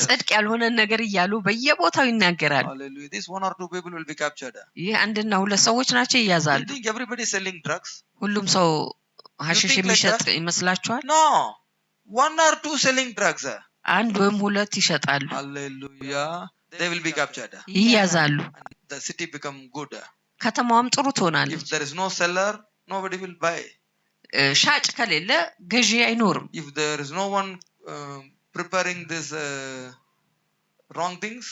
ጽድቅ ያልሆነ ነገር እያሉ በየቦታው ይናገራሉ። Hallelujah. This one or two people will be captured. ይህ አንድና ሁለት ሰዎች ናቸው You ይያዛሉ። think everybody is selling drugs? ሁሉም ሰው ሐሺሽ think like የሚሸጥ that? ይመስላችኋል? No. One or two selling drugs. አንድ ወይም ሁለት ይሸጣሉ። Hallelujah. They will be captured. ይያዛሉ። And the city become good. ከተማዋም ጥሩ If ትሆናለች። there is no seller, nobody will buy. ሻጭ ከሌለ ገዢ አይኖርም። If there is no one preparing this wrong things,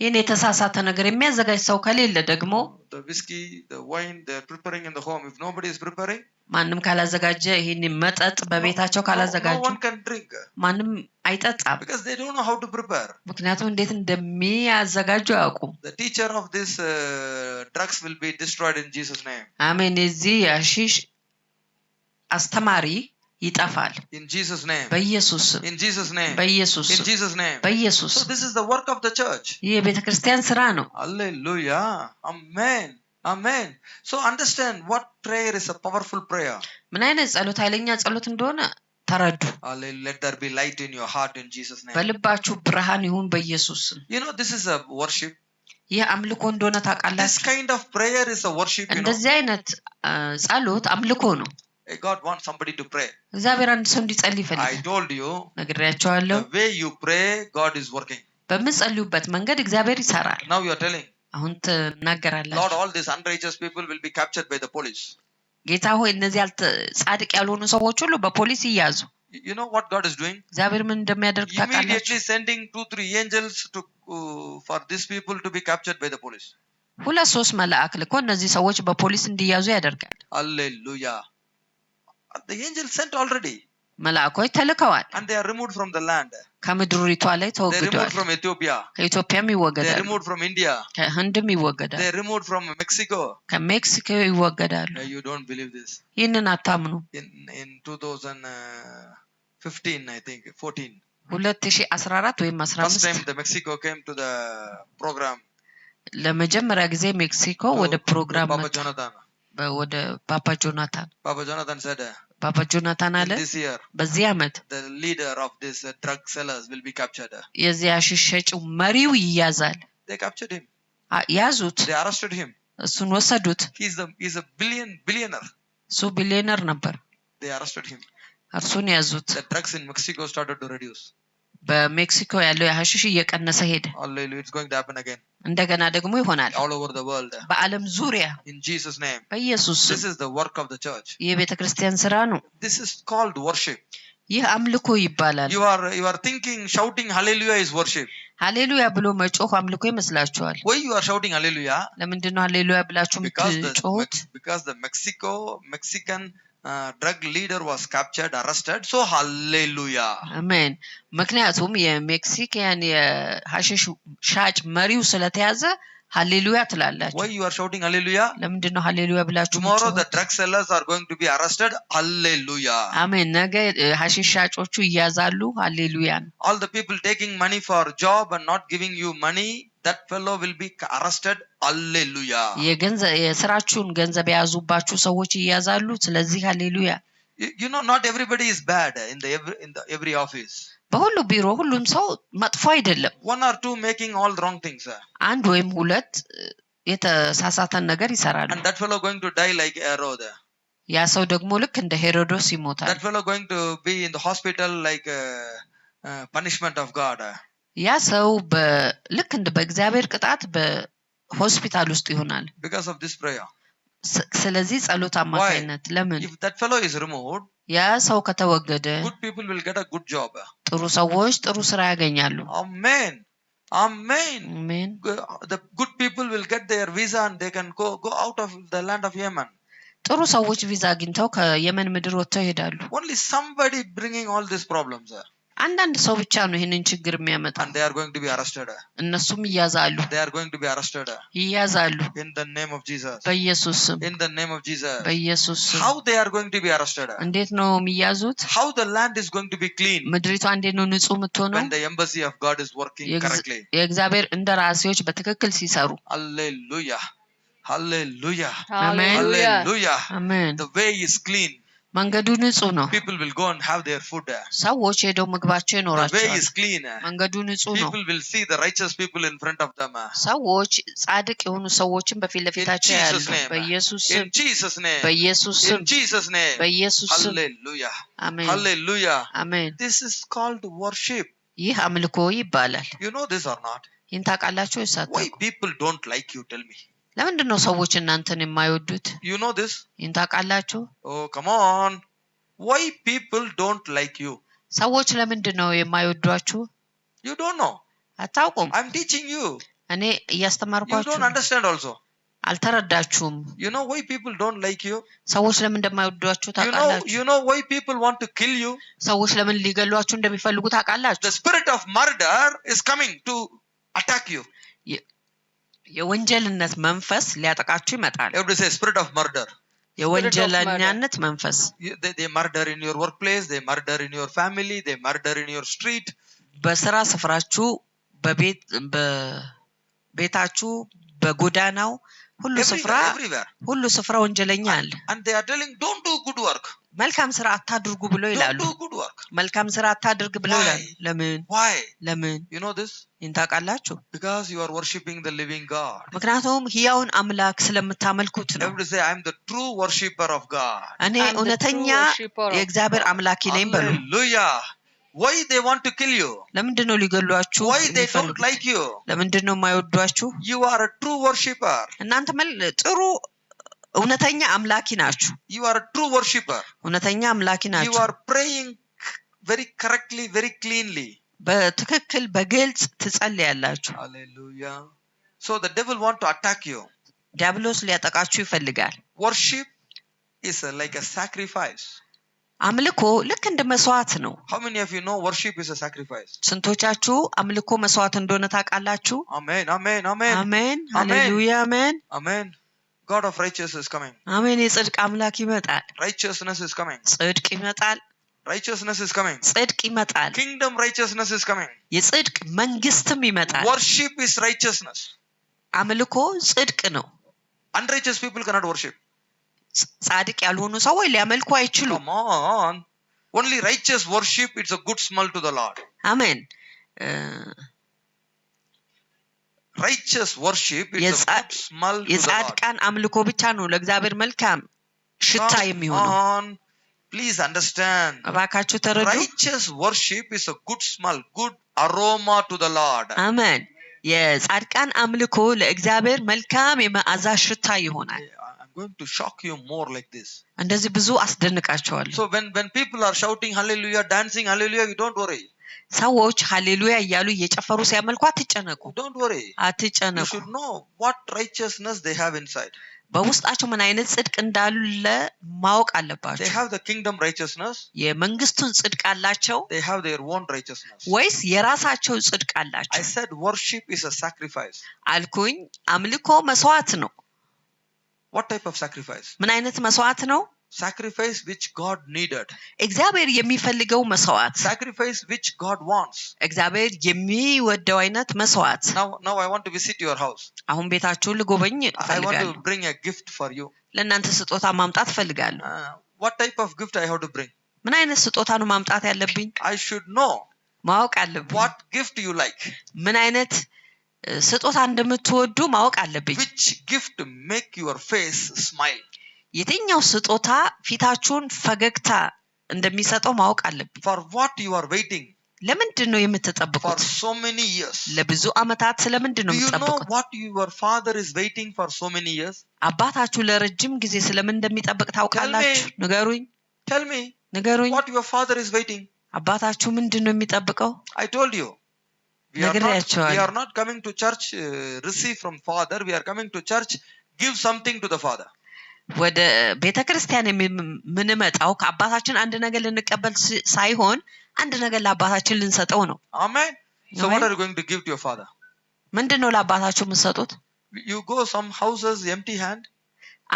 ይህን የተሳሳተ ነገር የሚያዘጋጅ ሰው ከሌለ ደግሞ the whiskey, the wine they are preparing in the home, if nobody is preparing, ማንም ካላዘጋጀ ይህን መጠጥ በቤታቸው ካላዘጋጁ no one can drink. ማንም አይጠጣም። Because they don't know how to prepare. ምክንያቱም እንዴት እንደሚያዘጋጁ አያውቁም። The teacher of this drugs will be destroyed in Jesus name. አሜን። እዚህ ሐሺሽ አስተማሪ ይጠፋል In Jesus name. በኢየሱስ ስም። In Jesus name. በኢየሱስ In ስም። Jesus name. በኢየሱስ So ስም። this is the work of the church. ይህ የቤተክርስቲያን ስራ ነው። Hallelujah. Amen. Amen. So understand what prayer is a powerful prayer. ምን አይነት ጸሎት ኃይለኛ ጸሎት እንደሆነ ተረዱ። Hallelujah. Let there be light in your heart in Jesus name. በልባችሁ ብርሃን ይሁን በኢየሱስ ስም። You know this is a worship. ይህ አምልኮ እንደሆነ This ታውቃላችሁ። kind of prayer is a worship, you know. እንደዚህ አይነት ጸሎት አምልኮ ነው። God wants somebody to pray. እግዚአብሔር አንድ ሰው እንዲጸልይ I ይፈልጋል። told you, ነግሬያቸዋለሁ። the way you pray, God is working. በምትጸልዩበት መንገድ እግዚአብሔር ይሰራል። Now you are telling, አሁን ትናገራላችሁ። Lord, all these unrighteous people will be captured by the police. ጌታ ሆይ እነዚህ ጻድቅ ያልሆኑ ሰዎች ሁሉ በፖሊስ ይያዙ። You know what God is doing? እግዚአብሔር ምን እንደሚያደርግ ታውቃላችሁ? Immediately sending 2-3 angels to for these people to be captured by the police. ሁለት ሶስት መልአክ ልኮ እነዚህ ሰዎች በፖሊስ እንዲያዙ ያደርጋል። Hallelujah. The angels sent already. መልአኮች ተልከዋል። And they are removed from the land. ከምድሪቷ ላይ They are removed ተወግደዋል። from Ethiopia. ከኢትዮጵያም They are ይወገዳሉ። removed from India. ከህንድም ይወገዳሉ። They are removed from Mexico. ከሜክሲኮ ይወገዳሉ። You don't believe this. ይህንን አታምኑ። In 2015, I think 14. 2014 ወይም First 15 time the Mexico came to the program. ለመጀመሪያ ጊዜ ሜክሲኮ ወደ ፕሮግራም Papa Jonathan. ወደ ፓፓ ጆናታን Papa Jonathan said, ፓፓ ጆናታን አለ this year, በዚህ ዓመት the leader of this drug sellers will be captured. የዚህ ሐሺሽ ሸጪው መሪው ይያዛል። They captured him. ያዙት። They arrested him. እሱን ወሰዱት። He's a billionaire. እሱ ቢሊዮነር ነበር። They arrested him. እርሱን ያዙት። The drugs in Mexico started to reduce. በሜክሲኮ ያለው ሐሺሽ እየቀነሰ ሄደ። Hallelujah. It's going to happen again. እንደገና ደግሞ ይሆናል All over the world. በዓለም ዙሪያ In Jesus' name. በኢየሱስ ስም። This is the work of the church. ይህ ቤተክርስቲያን ስራ ነው። This is called worship. ይህ አምልኮ ይባላል። You are thinking shouting hallelujah is worship. ሃሌሉያ ብሎ መጮህ አምልኮ ይመስላችኋል? Why you are shouting hallelujah? ለምንድን ነው ሃሌሉያ ብላችሁ የምትጮሁት? Because the Mexican drug leader was captured, arrested. So hallelujah. አሜን። ምክንያቱም የሜክሲካን የሐሺሽ ሻጭ መሪው ስለተያዘ ሃሌሉያ ትላላችሁ። Why you are shouting hallelujah? ለምንድን ነው ሃሌሉያ ብላችሁ Tomorrow the drug sellers are going to be arrested. Hallelujah. አሜን። ነገ ሐሺሽ ሻጮቹ ይያዛሉ። ሃሌሉያ። All the people taking money for job and not giving you money, that fellow will be arrested. Hallelujah. የስራችሁን ገንዘብ የያዙባችሁ ሰዎች ይያዛሉ። ስለዚህ ሃሌሉያ። You know, not everybody is bad in the every office. በሁሉ ቢሮ ሁሉም ሰው መጥፎ አይደለም። One or two making all wrong things. አንድ ወይም ሁለት የተሳሳተን ነገር ይሰራሉ። And that fellow going to die like Herod. ያ ሰው ደግሞ ልክ እንደ ሄሮዶስ ይሞታል። That fellow going to be in the hospital like punishment of God. ያ ሰው ልክ እንደ በእግዚአብሔር ቅጣት በሆስፒታል ውስጥ ይሆናል። Because of this prayer. ስለዚህ ጸሎት አማካይነት ለምን If that fellow is removed, ያ ሰው ከተወገደ good people will get a good job. ጥሩ ሰዎች ጥሩ ስራ ያገኛሉ። Amen. Amen. አሜን። The good people will get their visa and they can go out of the land of Yemen. ጥሩ ሰዎች ቪዛ አግኝተው ከየመን ምድር ወጥተው ይሄዳሉ። Only somebody bringing all these problems. አንዳንድ ሰው ብቻ ነው ይሄንን ችግር የሚያመጣ። And they are going to be arrested. እነሱም ይያዛሉ። They are going to be arrested. ይያዛሉ። In the name of Jesus. በኢየሱስ ስም። In the name of Jesus. በኢየሱስ ስም። How they are going to be arrested? እንዴት ነው የሚያዙት? How the land is going to be clean? ምድሪቷ እንዴት ነው ንጹህ የምትሆነው? When the embassy of God is working correctly. የእግዚአብሔር እንደራሴዎች በትክክል ሲሰሩ። Hallelujah. Hallelujah. አሜን። Hallelujah. አሜን። The way is clean. መንገዱ ንጹህ ነው። People will go and have their food. ሰዎች ሄደው ምግባቸው The way ይኖራቸዋል። is clean. መንገዱ ንጹህ ነው። People will see the righteous people in front of them. ሰዎች ጻድቅ የሆኑ ሰዎችን በፊት ለፊታቸው In ያሉ Jesus' name. በኢየሱስ ስም In Jesus' name. በኢየሱስ ስም In Jesus' name. በኢየሱስ ስም Hallelujah. አሜን Hallelujah. አሜን። This is called worship. ይህ አምልኮ ይባላል። You know this or not? ይህን ታውቃላችሁ ወይስ Why አታውቁም? people don't like you? Tell me. ለምንድን ነው ሰዎች እናንተን የማይወዱት? You know this? ይህን ታውቃላችሁ? Oh, come on. Why people don't like you? ሰዎች ለምንድን ነው የማይወዷችሁ? You don't know. አታውቁም? I'm teaching you. እኔ You እያስተማርኳችሁ don't understand also. አልተረዳችሁም። You know why people don't like you? ሰዎች ለምን እንደማይወዷችሁ ታውቃላችሁ? You know why people want to kill you? ሰዎች ለምን ሊገሏችሁ እንደሚፈልጉ ታውቃላችሁ? The spirit of murder is coming to attack you. የወንጀልነት መንፈስ ሊያጠቃችሁ ይመጣል። You have to say spirit of murder. የወንጀለኛነት መንፈስ They murder in your workplace, they murder in your family, they murder in your street. በስራ ስፍራችሁ፣ በቤታችሁ፣ በጎዳናው ሁሉ ስፍራ ወንጀለኛ አለ። And they are telling don't do good work. መልካም ስራ አታድርጉ ብለው ይላሉ። Don't do good work. መልካም ስራ አታድርግ ብለው ይላሉ። ለምን? Why? ለምን? You know this? ታውቃላችሁ? Because you are worshiping the living God. ምክንያቱም ሕያውን አምላክ ስለምታመልኩት ነው። You have to say I am the true worshipper of God. እኔ እውነተኛ የእግዚአብሔር አምላክ ነኝ በሉ። Hallelujah. Why they want to kill you? ለምንድን ነው ሊገሏችሁ? Why they don't like you? ለምንድን ነው የማይወዷችሁ? You are a true worshipper. እናንተ ጥሩ እውነተኛ አምላኪ ናችሁ። You are a true worshipper. እውነተኛ አምላኪ ናችሁ። You are praying very correctly, very cleanly. በትክክል በግልጽ ትጸልያላችሁ። Hallelujah. So the devil want to attack you. ዲያብሎስ ሊያጠቃችሁ ይፈልጋል። Worship is like a sacrifice. አምልኮ ልክ እንደ መስዋዕት ነው። How many of you know worship is a sacrifice? ስንቶቻችሁ አምልኮ መስዋዕት እንደሆነ ታውቃላችሁ? Amen, amen, amen. አሜን፣ ሃሌሉያ፣ አሜን፣ amen. God of righteousness is coming. አሜን። የጽድቅ አምላክ ይመጣል። Righteousness is coming. ጽድቅ ይመጣል። Righteousness is coming. ጽድቅ ይመጣል። Kingdom righteousness is coming. የጽድቅ መንግስትም ይመጣል። Worship is righteousness. አምልኮ ጽድቅ ነው። Unrighteous people cannot worship. ጻድቅ ያልሆኑ ሰዎች ሊያመልኩ አይችሉም። Come on. Only righteous worship, it's a good smell to the Lord. አሜን። Righteous worship, it's a good smell to the Lord. የጻድቃን አምልኮ ብቻ ነው ለእግዚአብሔር መልካም ሽታ የሚሆነው። Come on. Please understand. እባካችሁ ተረዱ። Righteous worship is a good smell, good aroma to the Lord. አሜን። የጻድቃን አምልኮ ለእግዚአብሔር መልካም የመዓዛ ሽታ ይሆናል። I'm going to shock you more like this. እንደዚህ ብዙ አስደንቃቸዋለሁ። So when people are shouting hallelujah, dancing hallelujah, you don't worry. ሰዎች ሃሌሉያ እያሉ እየጨፈሩ ሲያመልኩ አትጨነቁ። Don't worry. አትጨነቁ። You should know what righteousness they have inside. በውስጣቸው ምን አይነት ጽድቅ እንዳለ ማወቅ አለባቸው። They have the kingdom righteousness. የመንግስቱን ጽድቅ አላቸው They have their own righteousness. ወይስ የራሳቸው ጽድቅ አላቸው? I said worship is a sacrifice. አልኩኝ አምልኮ መስዋዕት ነው። What type of sacrifice? ምን አይነት መስዋዕት ነው? Sacrifice which God needed. እግዚአብሔር የሚፈልገው መስዋዕት። Sacrifice which God wants. እግዚአብሔር የሚወደው አይነት መስዋዕት። Now I want to visit your house. አሁን ቤታችሁን ልጎበኝ I want እፈልጋለሁ። to bring a gift for you. ለእናንተ ስጦታ ማምጣት እፈልጋለሁ። What type of gift I have to bring? ምን አይነት ስጦታ ነው ማምጣት ያለብኝ? I should know. ማወቅ አለብኝ። What gift you like? ምን አይነት ስጦታ እንደምትወዱ ማወቅ አለብኝ። Which gift make your face smile? የትኛው ስጦታ ፊታችሁን ፈገግታ እንደሚሰጠው ማወቅ አለብኝ። For what you are waiting? ለምንድን ነው የምትጠብቁት? For so many years. ለብዙ ዓመታት ስለምንድን ነው Do you know የምትጠብቁት? what your father is waiting for so many years? አባታችሁ ለረጅም ጊዜ ስለምን እንደሚጠብቅ ታውቃላችሁ? ንገሩኝ። Tell me. ንገሩኝ። What your father is waiting? አባታችሁ ምንድን ነው የሚጠብቀው? I told you. We ነግሬያቸዋለሁ። are not coming to church receive from father. We are coming to church give something to the father. ወደ ቤተክርስቲያን የምንመጣው ከአባታችን አንድ ነገር ልንቀበል ሳይሆን አንድ ነገር ለአባታችን ልንሰጠው ነው። Amen. So what are you going to give to your father? ምንድነው ለአባታችሁ የምትሰጡት? You go some houses empty hand.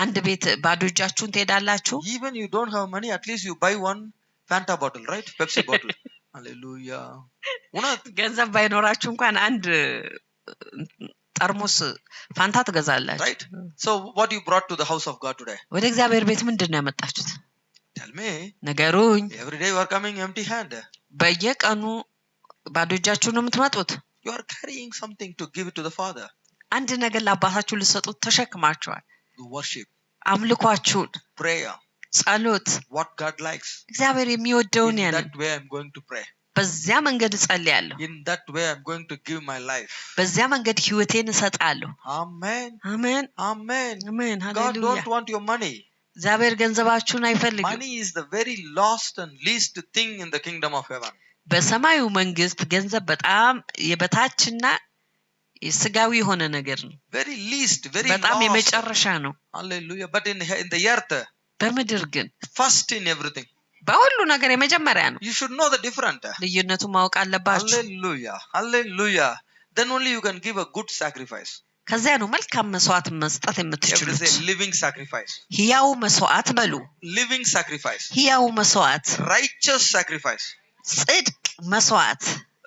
አንድ ቤት ባዶ እጃችሁን ትሄዳላችሁ። Even you don't have money, at least you buy one Fanta bottle, right? Pepsi bottle. Hallelujah. ገንዘብ ባይኖራችሁ እንኳን አንድ ጠርሙስ ፋንታ ትገዛላችሁ። Right? So what you brought to the house of God today? ወደ እግዚአብሔር ቤት ምንድነው ያመጣችሁት? Tell Tell me. ንገሩኝ። Every day you are coming empty hand. በየቀኑ ባዶ እጃችሁን ነው የምትመጡት? You are carrying something to give it to the Father. አንድ ነገር ለአባታችሁ ልትሰጡት ተሸክማችኋል። Worship, አምልኳችሁን፣ prayer, ጸሎት፣ what God likes. እግዚአብሔር የሚወደውን In ያንን that way I'm going to pray. በዚያ መንገድ እጸልያለሁ። In that way I'm going to give my life. በዚያ መንገድ ህይወቴን እሰጣለሁ። Amen. አሜን Amen. አሜን። God ሃሌሉያ። don't want your money. እግዚአብሔር ገንዘባችሁን አይፈልግም። Money is the very last and least thing in the kingdom of heaven. በሰማዩ መንግስት ገንዘብ በጣም የበታችና የስጋዊ የሆነ ነገር ነው። Very least, very በጣም last. የመጨረሻ ነው። Hallelujah. But in the earth, በምድር ግን first in everything. በሁሉ ነገር የመጀመሪያ ነው። You should know the difference. ልዩነቱን ማወቅ አለባችሁ። Hallelujah. Hallelujah. Then only you can give a good sacrifice. ከዚያ ነው መልካም መስዋዕት መስጠት Every የምትችሉት። say living sacrifice. ሕያው መስዋዕት በሉ። Living sacrifice. ሕያው መስዋዕት፣ Righteous sacrifice. ጽድቅ መስዋዕት፣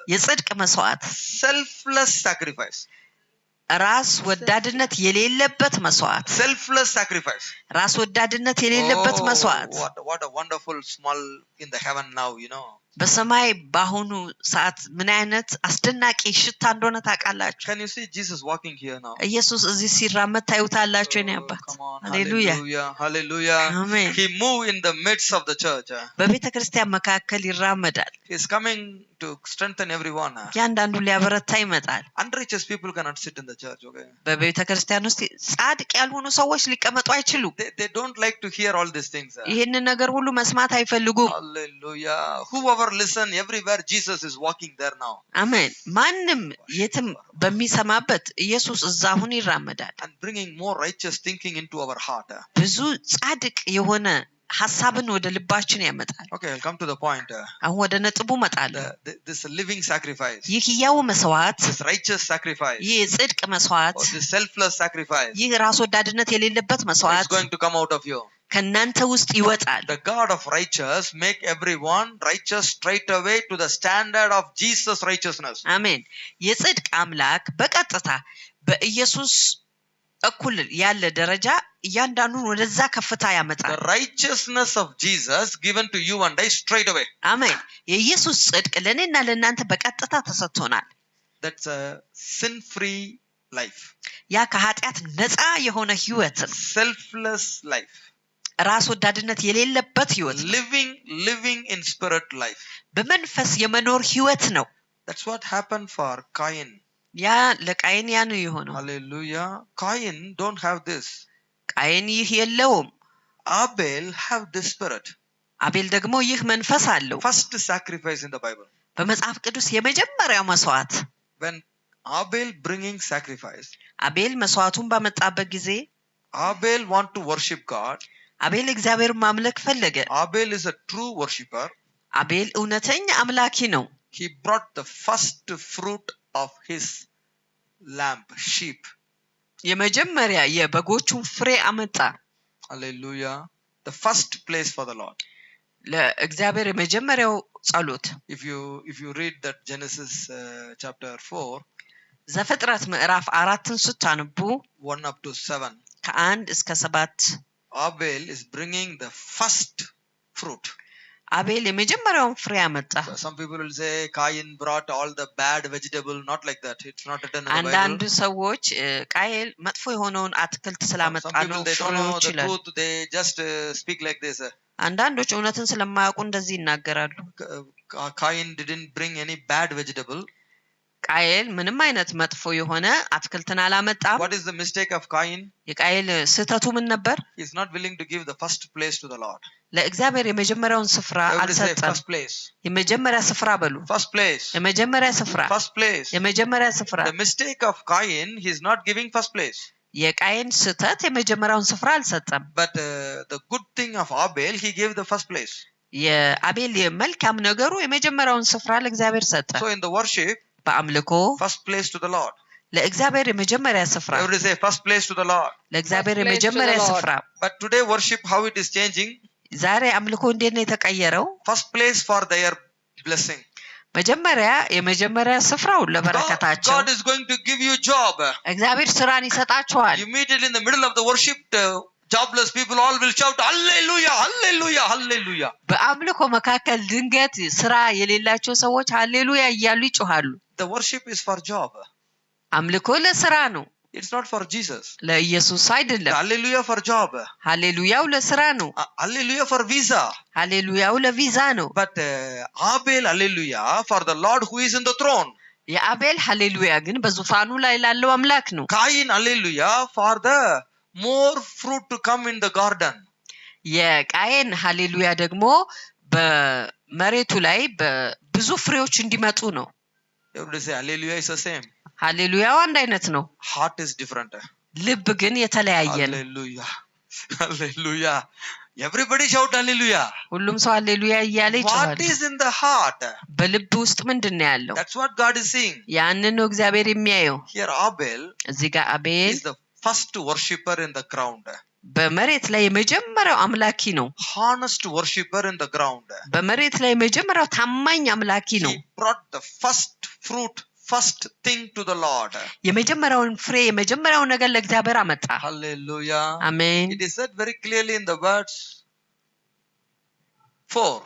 የጽድቅ መስዋዕት፣ Selfless sacrifice. ራስ ወዳድነት የሌለበት መስዋዕት፣ Selfless sacrifice. ራስ ወዳድነት የሌለበት መስዋዕት። What a wonderful small in the heaven now, you know. በሰማይ በአሁኑ ሰዓት ምን አይነት አስደናቂ ሽታ እንደሆነ ታውቃላችሁ? Can you see Jesus walking here now? ኢየሱስ እዚህ ሲራመድ ታዩታላችሁ። የኔ አባት Come on. ሃሌሉያ Hallelujah. Hallelujah. አሜን። He moved in the midst of the church. በቤተ ክርስቲያን መካከል ይራመዳል። He is coming to strengthen everyone. ያንዳንዱ ሊያበረታ ይመጣል። Unrighteous people cannot sit in the church, okay? በቤተ ክርስቲያን ውስጥ ጻድቅ ያልሆኑ ሰዎች ሊቀመጡ አይችሉም። They don't like to hear all these things. ይህንን ነገር ሁሉ መስማት አይፈልጉም። Hallelujah. Whoever listen, everywhere Jesus is walking there now. አሜን። ማንም የትም በሚሰማበት ኢየሱስ እዛ አሁን ይራመዳል። And bringing more righteous thinking into our heart. ብዙ ጻድቅ የሆነ ሐሳብን ወደ ልባችን ያመጣል። Okay, I'll come to the point. አሁን ወደ ነጥቡ እመጣለሁ። This living sacrifice. ይህ ሕያው መስዋዕት፣ This righteous sacrifice. ይህ የጽድቅ መስዋዕት፣ Or this selfless sacrifice. ይህ ራስ ወዳድነት የሌለበት It's መስዋዕት going to come out of you. ከእናንተ ውስጥ ይወጣል። The God of righteous make everyone righteous straight away to the standard of Jesus' righteousness. አሜን። የጽድቅ አምላክ በቀጥታ በኢየሱስ እኩል ያለ ደረጃ እያንዳንዱን ወደዛ ከፍታ The ያመጣል። righteousness of Jesus given to you and I straight away. አሜን። የኢየሱስ ጽድቅ ለእኔና ለእናንተ በቀጥታ ተሰጥቶናል። That's a sin-free life. ያ ከኃጢአት ነፃ የሆነ ህይወት፣ Selfless life. ራስ ወዳድነት የሌለበት ህይወት፣ Living in spirit life. በመንፈስ የመኖር ህይወት ነው። That's what happened for Cain. ያ ለቃየን ያ ነው የሆነው። Hallelujah. Cain don't have this. ቃየን ይህ የለውም። Abel have this spirit. አቤል ደግሞ ይህ መንፈስ አለው። First sacrifice in the Bible. በመጽሐፍ ቅዱስ የመጀመሪያው መስዋዕት When Abel bringing sacrifice, አቤል መስዋዕቱን ባመጣበት ጊዜ Abel want to worship God. አቤል እግዚአብሔርን ማምለክ ፈለገ። Abel is a true worshipper. አቤል እውነተኛ አምላኪ ነው። He brought the first fruit of his lamb, sheep. የመጀመሪያ የበጎቹን ፍሬ አመጣ። Hallelujah. The first place for the Lord. ለእግዚአብሔር የመጀመሪያው ጸሎት። If you read that Genesis chapter 4, ዘፍጥረት ምዕራፍ 4ን ስታነቡ 1 up to 7, ከ1 እስከ 7 Abel is bringing the first fruit. አቤል የመጀመሪያውን ፍሬ አመጣ። Some people will say Cain brought all the bad vegetable. Not like that. It's not written in the አንዳንድ Bible. ሰዎች ቃየል መጥፎ የሆነውን አትክልት ስላመጣ Some ነው people they don't know ፍሬዎች the ይላል። truth. They just speak like this. አንዳንዶች እውነትን ስለማያውቁ እንደዚህ ይናገራሉ። Cain didn't bring any bad vegetable. ቃየል ምንም አይነት መጥፎ የሆነ አትክልትን አላመጣም። What is the mistake of Cain? የቃየል ስህተቱ ምን ነበር? He is not willing to give the first place to the Lord. ለእግዚአብሔር የመጀመሪያውን ስፍራ Everybody say አልሰጠም። first place. የመጀመሪያ ስፍራ በሉ። First place. የመጀመሪያ ስፍራ፣ First place. የመጀመሪያ ስፍራ። The mistake of Cain, he is not giving first place. የቃየን ስህተት የመጀመሪያውን ስፍራ አልሰጠም። But the good thing of Abel, he gave the first place. የአቤል የመልካም ነገሩ የመጀመሪያውን ስፍራ ለእግዚአብሔር ሰጠ። So in the worship, በአምልኮ first place to the Lord. ለእግዚአብሔር የመጀመሪያ ስፍራ፣ Everybody say first place to the Lord. ለእግዚአብሔር First place to የመጀመሪያ the Lord. ስፍራ። But today worship, how it is changing? ዛሬ አምልኮ እንዴት ነው የተቀየረው? First place for their blessing. መጀመሪያ የመጀመሪያ ስፍራው ለበረከታቸው። God is going to give you job. እግዚአብሔር ስራን ይሰጣቸዋል። Immediately in the middle of the worship, the jobless people all will shout hallelujah, hallelujah, hallelujah. በአምልኮ መካከል ድንገት ስራ የሌላቸው ሰዎች ሃሌሉያ እያሉ ይጮሃሉ። The worship is for job. አምልኮ ለስራ ነው፣ It's not for Jesus. ለኢየሱስ አይደለም። Hallelujah for job. ሃሌሉያው ለስራ ነው። Hallelujah for visa. ሃሌሉያው ለቪዛ ነው። But Abel hallelujah for the Lord who is in the throne. የአቤል ሃሌሉያ ግን በዙፋኑ ላይ ላለው አምላክ ነው። Cain hallelujah for the more fruit to come in the garden. የቃየን ሃሌሉያ ደግሞ በመሬቱ ላይ ብዙ ፍሬዎች እንዲመጡ ነው። Everybody say hallelujah is the same. ሃሌሉያው አንድ አይነት ነው። Heart is different. ልብ ግን የተለያየ ነው። Hallelujah. Hallelujah. Everybody shout hallelujah. ሁሉም ሰው ሃሌሉያ እያለ ይጮሃል። What is in the heart? በልብ ውስጥ ምንድነው ያለው? That's what God is seeing. ያንን ነው እግዚአብሔር የሚያየው። Here Abel እዚህ ጋር አቤል is the first worshipper in the ground. በመሬት ላይ የመጀመሪያው አምላኪ ነው። Honest worshipper in the ground. በመሬት ላይ የመጀመሪያው ታማኝ አምላኪ ነው። He brought the first fruit, first thing to the Lord. የመጀመሪያውን ፍሬ የመጀመሪያውን ነገር ለእግዚአብሔር አመጣ። Hallelujah. አሜን። It is said very clearly in the verse 4.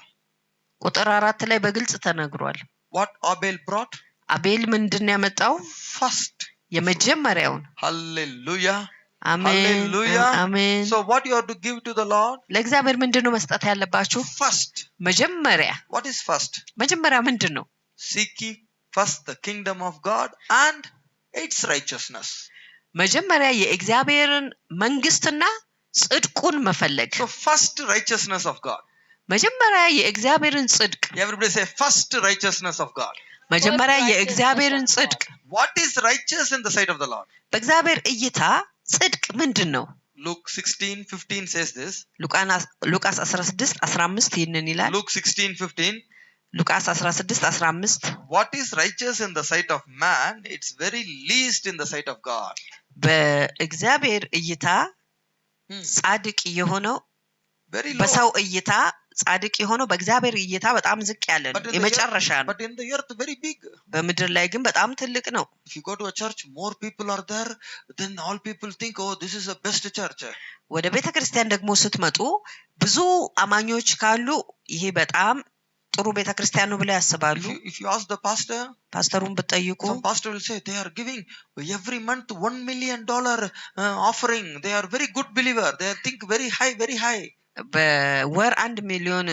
ቁጥር 4 ላይ በግልጽ ተነግሯል። What Abel brought? አቤል ምንድነው ያመጣው? First. የመጀመሪያውን። Hallelujah. አሜን Hallelujah. አሜን። So what you have to give to the Lord? ለእግዚአብሔር ምንድነው መስጠት ያለባችሁ? First. መጀመሪያ። What is first? መጀመሪያ ምንድነው? Seek ye first the kingdom of God and its righteousness. መጀመሪያ የእግዚአብሔርን መንግስትና ጽድቁን መፈለግ። So first righteousness of God. መጀመሪያ የእግዚአብሔርን ጽድቅ። Everybody say first righteousness of God. መጀመሪያ የእግዚአብሔርን ጽድቅ። What is righteous in the sight of the Lord? በእግዚአብሔር እይታ ጽድቅ ምንድነው? Luke 16:15 says this. ሉቃስ 16:15 ይህንን ይላል። Luke 16:15. ሉቃስ 16:15 What is righteous in the sight of man? It's very least in the sight of God. በእግዚአብሔር እይታ ጻድቅ የሆነው Very low. በሰው እይታ ጻድቅ የሆነው በእግዚአብሔር እይታ በጣም ዝቅ ያለ ነው፣ የመጨረሻ ነው። But in the earth very big. በምድር ላይ ግን በጣም ትልቅ ነው። If you go to a church, more people are there, then all people think, oh, this is the best church. ወደ ቤተ ክርስቲያን ደግሞ ስትመጡ ብዙ አማኞች ካሉ ይሄ በጣም ጥሩ ቤተ ክርስቲያን ነው ብለው ያስባሉ። If you ask the pastor, ፓስተሩን ብትጠይቁ some pastor will say they are giving every month $1 million offering. They are very good believer. They think very high, very high. በወር 1 ሚሊዮን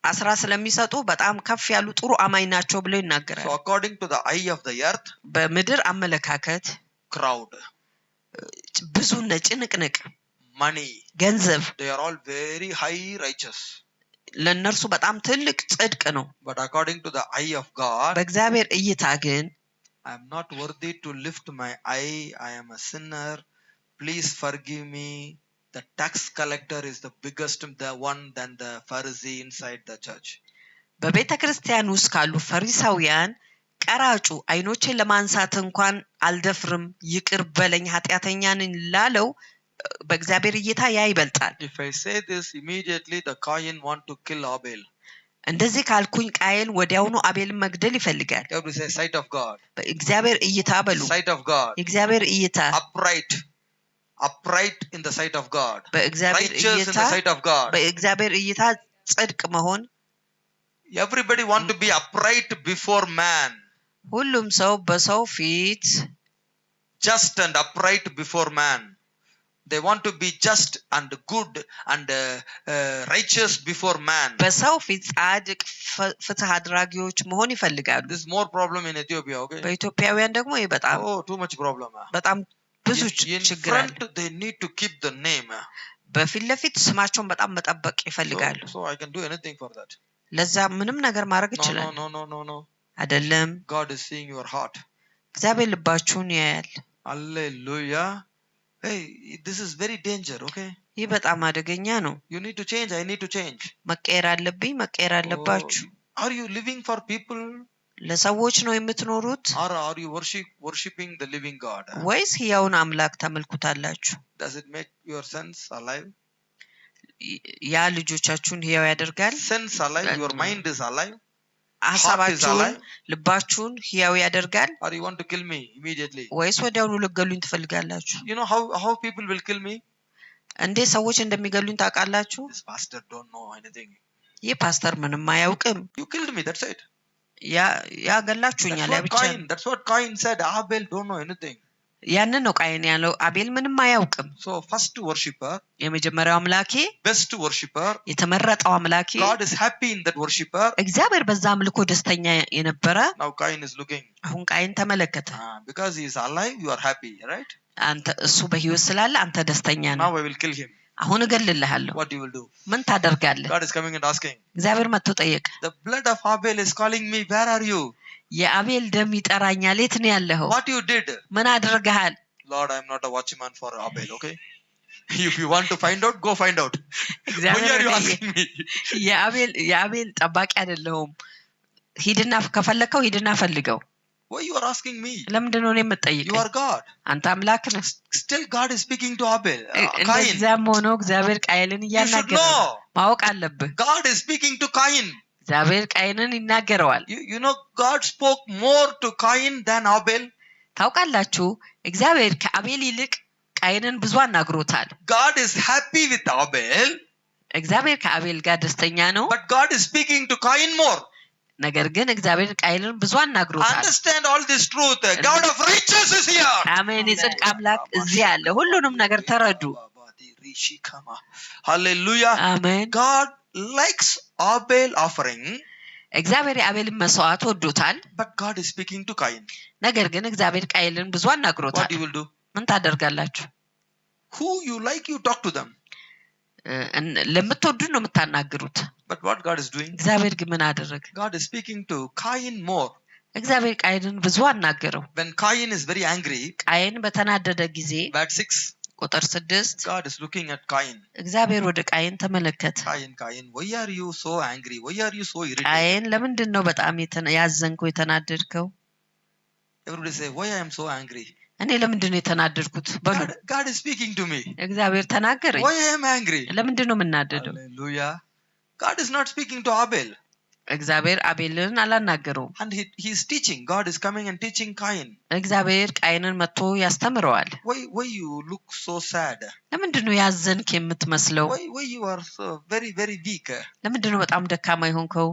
አስራ ስለሚሰጡ በጣም ከፍ ያሉ ጥሩ አማኝ ናቸው ብለው ይናገራሉ። So according to the eye of the earth, በምድር አመለካከት crowd, ብዙ ጭንቅንቅ፣ money, ገንዘብ they are all very high righteous. ለነርሱ በጣም ትልቅ ጽድቅ ነው። But according to the eye of God, በእግዚአብሔር እይታ ግን I am not worthy to lift my eye. I am a sinner. Please forgive me. The tax collector is the biggest one than the Pharisee inside the church. በቤተ ክርስቲያን ውስጥ ካሉ ፈሪሳውያን ቀራጩ አይኖችን ለማንሳት እንኳን አልደፍርም ይቅር በለኝ ኃጢአተኛ ነኝ ላለው በእግዚአብሔር እይታ ያ ይበልጣል። If I say this, immediately the Cain want to kill Abel. እንደዚህ ካልኩኝ ቃየል ወዲያውኑ አቤልን መግደል ይፈልጋል። Everybody say sight of God. በእግዚአብሔር እይታ በሉ። Sight of God. የእግዚአብሔር እይታ Upright in the sight of God. በእግዚአብሔር Righteous in እይታ the sight of God. በእግዚአብሔር እይታ ጽድቅ መሆን። Everybody want to be upright before man. ሁሉም ሰው በሰው ፊት Just and upright before man. They want to be just and good and righteous before man. በሰው ፊት ጻድቅ ፍትህ አድራጊዎች መሆን ይፈልጋሉ። This is more problem in Ethiopia, okay? በኢትዮጵያውያን ደግሞ ይሄ በጣም too much problem. በጣም ብዙ In ችግር አለ። front they need to keep the name. በፊት ለፊት ስማቸውን በጣም መጠበቅ ይፈልጋሉ። So I can do anything for that. ለዛ ምንም ነገር ማድረግ ይችላል። No. አይደለም። God is seeing your heart. እግዚአብሔር ልባችሁን ያያል። Hallelujah. Hey, this is very danger, okay? ይህ በጣም አደገኛ ነው። You need to change. I need to change. መቀየር አለብኝ፣ መቀየር አለባችሁ። Are you living for people? ለሰዎች ነው የምትኖሩት? Or are you worshiping the living God? ወይስ ሕያውን አምላክ ታመልኩታላችሁ? Does it make your sons alive? ያ ልጆቻችሁን ሕያው ያደርጋል? Sense alive? Your mind is alive? ሐሳባችሁን ልባችሁን ሕያው ያደርጋል? Or you want to kill me immediately? ወይስ ወዲያውኑ ልገሉኝ ትፈልጋላችሁ? You know how people will kill me? እንዴ ሰዎች እንደሚገሉኝ ታውቃላችሁ? This pastor don't know anything. ይህ ፓስተር ምንም አያውቅም። You killed me, that's it. ያገላችሁኛል። ያ ብቻ That's what Cain said. Abel don't know anything. ያንን ነው ቃየን ያለው። አቤል ምንም አያውቅም። So first worshipper, የመጀመሪያው አምላኬ፣ best worshipper, የተመረጠው አምላኬ፣ God is happy in that worshipper. እግዚአብሔር በዛ አምልኮ ደስተኛ የነበረ። Now Cain is looking. አሁን ቃየን ተመለከተ። Because he is alive, you are happy, right? አንተ እሱ በህይወት ስላለ አንተ ደስተኛ ነህ። Now I will kill him. አሁን እገልልሃለሁ። What you will do? ምን ታደርጋለህ? God is coming and asking. እግዚአብሔር መጥቶ ጠየቀ። The blood of Abel is calling me. Where are you? የአቤል ደም ይጠራኛል። የት ነው ያለኸው? What you did? ምን አድርገሃል? Lord, I am not a watchman for Abel, okay? If you want to find out, go find out. Why are you asking me? የአቤል ጠባቂ አይደለሁም። ሂድና ከፈለከው ሂድና ፈልገው። Why you are asking me? ለምንድን ነው የምትጠይቀኝ? You are God. አንተ አምላክ ነህ። Still God is speaking to Abel. Cain. እንደዚያም ሆኖ እግዚአብሔር ቃየልን እያናገረ ማወቅ አለብህ። God is speaking to Cain. እግዚአብሔር ቃየንን ይናገረዋል። You know God spoke more to Cain than Abel. ታውቃላችሁ እግዚአብሔር ከአቤል ይልቅ ቃየንን ብዙ አናግሮታል። God is happy with Abel. እግዚአብሔር ከአቤል ጋር ደስተኛ ነው። But God is speaking to Cain more. ነገር ግን እግዚአብሔር ቃየልን ብዙ አናግሮታል። Understand all this truth. God of righteousness is here. አሜን። የጽድቅ አምላክ እዚህ አለ። ሁሉንም ነገር ተረዱ። Hallelujah. አሜን። God likes Abel offering. እግዚአብሔር የአቤልን መስዋዕት ወዶታል። But God is speaking to Cain. ነገር ግን እግዚአብሔር ቃየልን ብዙ አናግሮታል። What you will do? ምን ታደርጋላችሁ? Who you like, you talk to them. ለምትወዱ ነው የምታናግሩት። But what God is doing? እግዚአብሔር ግን ምን አደረገ? God is speaking to Cain more. እግዚአብሔር ቃየልን ብዙ አናገረው። When Cain is very angry, ቃየን በተናደደ ጊዜ verse 6, ቁጥር 6 God is looking at Cain. እግዚአብሔር ወደ ቃየን ተመለከተ። Cain, why are you so angry? Why are you so irritated? ቃየን ለምንድን ነው በጣም ያዘንከው የተናደድከው? Everybody say, why I am so angry? እኔ ለምንድን ነው የተናደድኩት? በሉ God is speaking to me. እግዚአብሔር ተናገረኝ። Why I am angry? ለምንድን ነው የምናደደው? Hallelujah. God is not speaking to Abel. እግዚአብሔር አቤልን አላናገረውም። And he is teaching. God is coming and teaching Cain. እግዚአብሔር ቃየንን መጥቶ ያስተምረዋል። Why you look so sad? ለምንድን ነው ያዘንክ የምትመስለው? Why you are so very very weak? ለምንድን ነው በጣም ደካማ የሆንከው?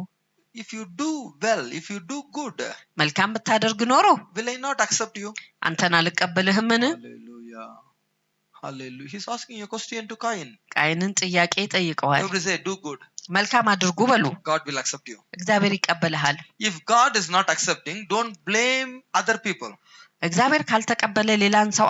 If you do well, if you do good, መልካም ብታደርግ ኖሮ will I not accept you? አንተን አልቀበልህምን? Hallelujah. Hallelujah. He's asking a question to Cain. ቃየንን ጥያቄ ጠይቀዋል። Everybody say, do good. መልካም አድርጉ በሉ። God will accept you. እግዚአብሔር ይቀበልሃል። If God is not accepting, don't blame other people. እግዚአብሔር ካልተቀበለ ሌላን ሰው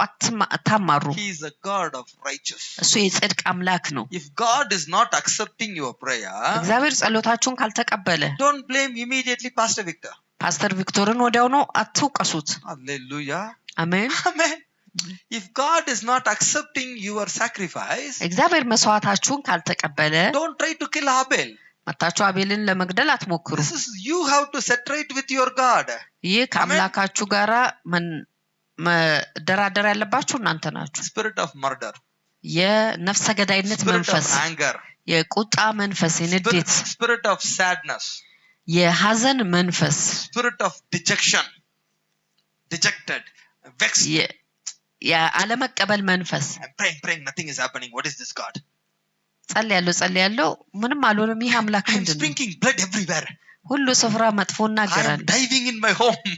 አታማሩ። He is a God of righteousness. እሱ የጽድቅ አምላክ ነው። If God is not accepting your prayer, እግዚአብሔር ጸሎታችሁን ካልተቀበለ don't blame immediately Pastor Victor. ፓስተር ቪክቶርን ወዲያው ነው አትውቀሱት። Hallelujah. አሜን። Amen. If God is not accepting your sacrifice, እግዚአብሔር መስዋዕታችሁን ካልተቀበለ don't try to kill Abel. መታችሁ አቤልን ለመግደል አትሞክሩ። This is you have to separate with your God. ይህ ከአምላካችሁ ጋራ መደራደር ያለባችሁ እናንተ ናችሁ። Spirit of murder, የነፍሰ ገዳይነት spirit መንፈስ፣ of anger, የቁጣ መንፈስ፣ የንዴት፣ spirit of sadness, የሐዘን መንፈስ፣ spirit of dejection, dejected, vexed. የአለመቀበል መንፈስ። I'm praying, nothing is happening. What is this God? ጸልያለሁ ምንም አልሆነም። ይህ አምላክ I'm ምንድነው? drinking blood everywhere. ሁሉ ስፍራ መጥፎ I am እናገራል። diving in my home,